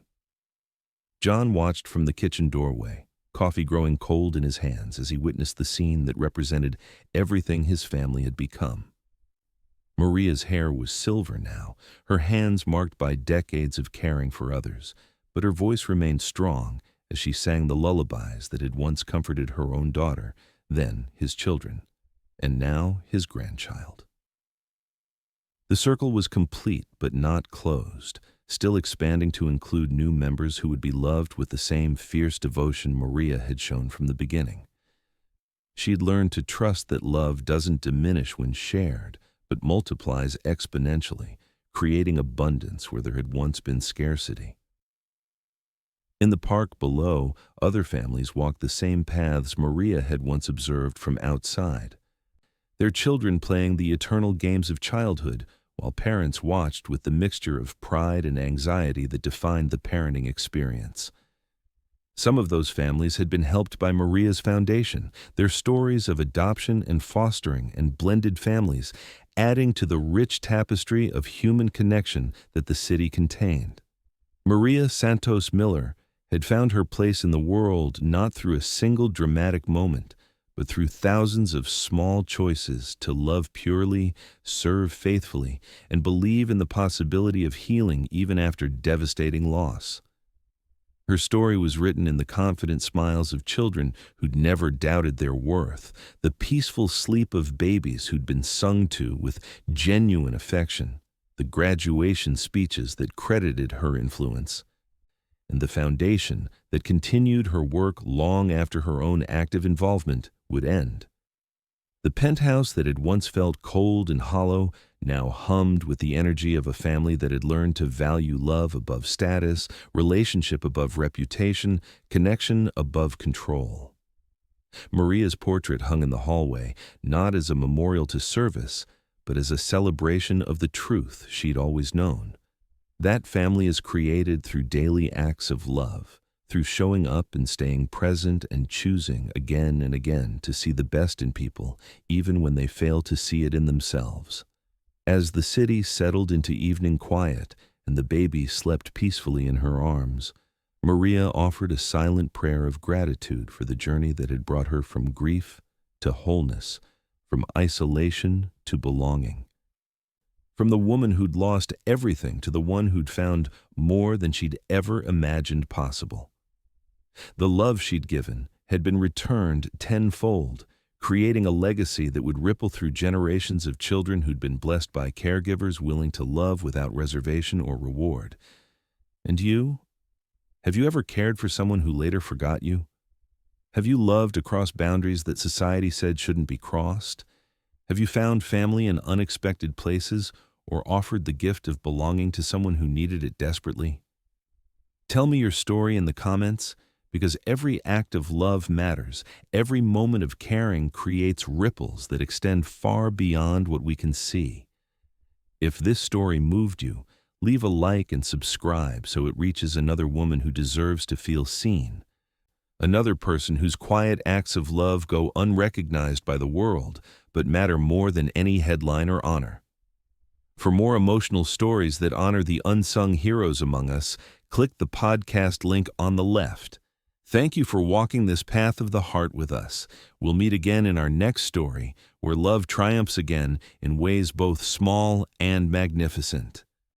John watched from the kitchen doorway, coffee growing cold in his hands as he witnessed the scene that represented everything his family had become. Maria's hair was silver now, her hands marked by decades of caring for others, but her voice remained strong as she sang the lullabies that had once comforted her own daughter, then his children, and now his grandchild. The circle was complete but not closed, still expanding to include new members who would be loved with the same fierce devotion Maria had shown from the beginning. She had learned to trust that love doesn't diminish when shared, but multiplies exponentially, creating abundance where there had once been scarcity. In the park below, other families walked the same paths Maria had once observed from outside, their children playing the eternal games of childhood, while parents watched with the mixture of pride and anxiety that defined the parenting experience. Some of those families had been helped by Maria's foundation, their stories of adoption and fostering and blended families, adding to the rich tapestry of human connection that the city contained. Maria Santos Miller had found her place in the world not through a single dramatic moment, but through thousands of small choices to love purely, serve faithfully, and believe in the possibility of healing even after devastating loss. Her story was written in the confident smiles of children who'd never doubted their worth, the peaceful sleep of babies who'd been sung to with genuine affection, the graduation speeches that credited her influence, and the foundation that continued her work long after her own active involvement would end. The penthouse that had once felt cold and hollow now hummed with the energy of a family that had learned to value love above status, relationship above reputation, connection above control. Maria's portrait hung in the hallway, not as a memorial to service, but as a celebration of the truth she'd always known. That family is created through daily acts of love, through showing up and staying present and choosing again and again to see the best in people, even when they fail to see it in themselves. As the city settled into evening quiet and the baby slept peacefully in her arms, Maria offered a silent prayer of gratitude for the journey that had brought her from grief to wholeness, from isolation to belonging. From the woman who'd lost everything to the one who'd found more than she'd ever imagined possible. The love she'd given had been returned tenfold, creating a legacy that would ripple through generations of children who'd been blessed by caregivers willing to love without reservation or reward. And you? Have you ever cared for someone who later forgot you? Have you loved across boundaries that society said shouldn't be crossed? Have you found family in unexpected places or offered the gift of belonging to someone who needed it desperately? Tell me your story in the comments, because every act of love matters. Every moment of caring creates ripples that extend far beyond what we can see. If this story moved you, leave a like and subscribe so it reaches another woman who deserves to feel seen. Another person whose quiet acts of love go unrecognized by the world, but matter more than any headline or honor. For more emotional stories that honor the unsung heroes among us, click the podcast link on the left. Thank you for walking this path of the heart with us. We'll meet again in our next story, where love triumphs again in ways both small and magnificent.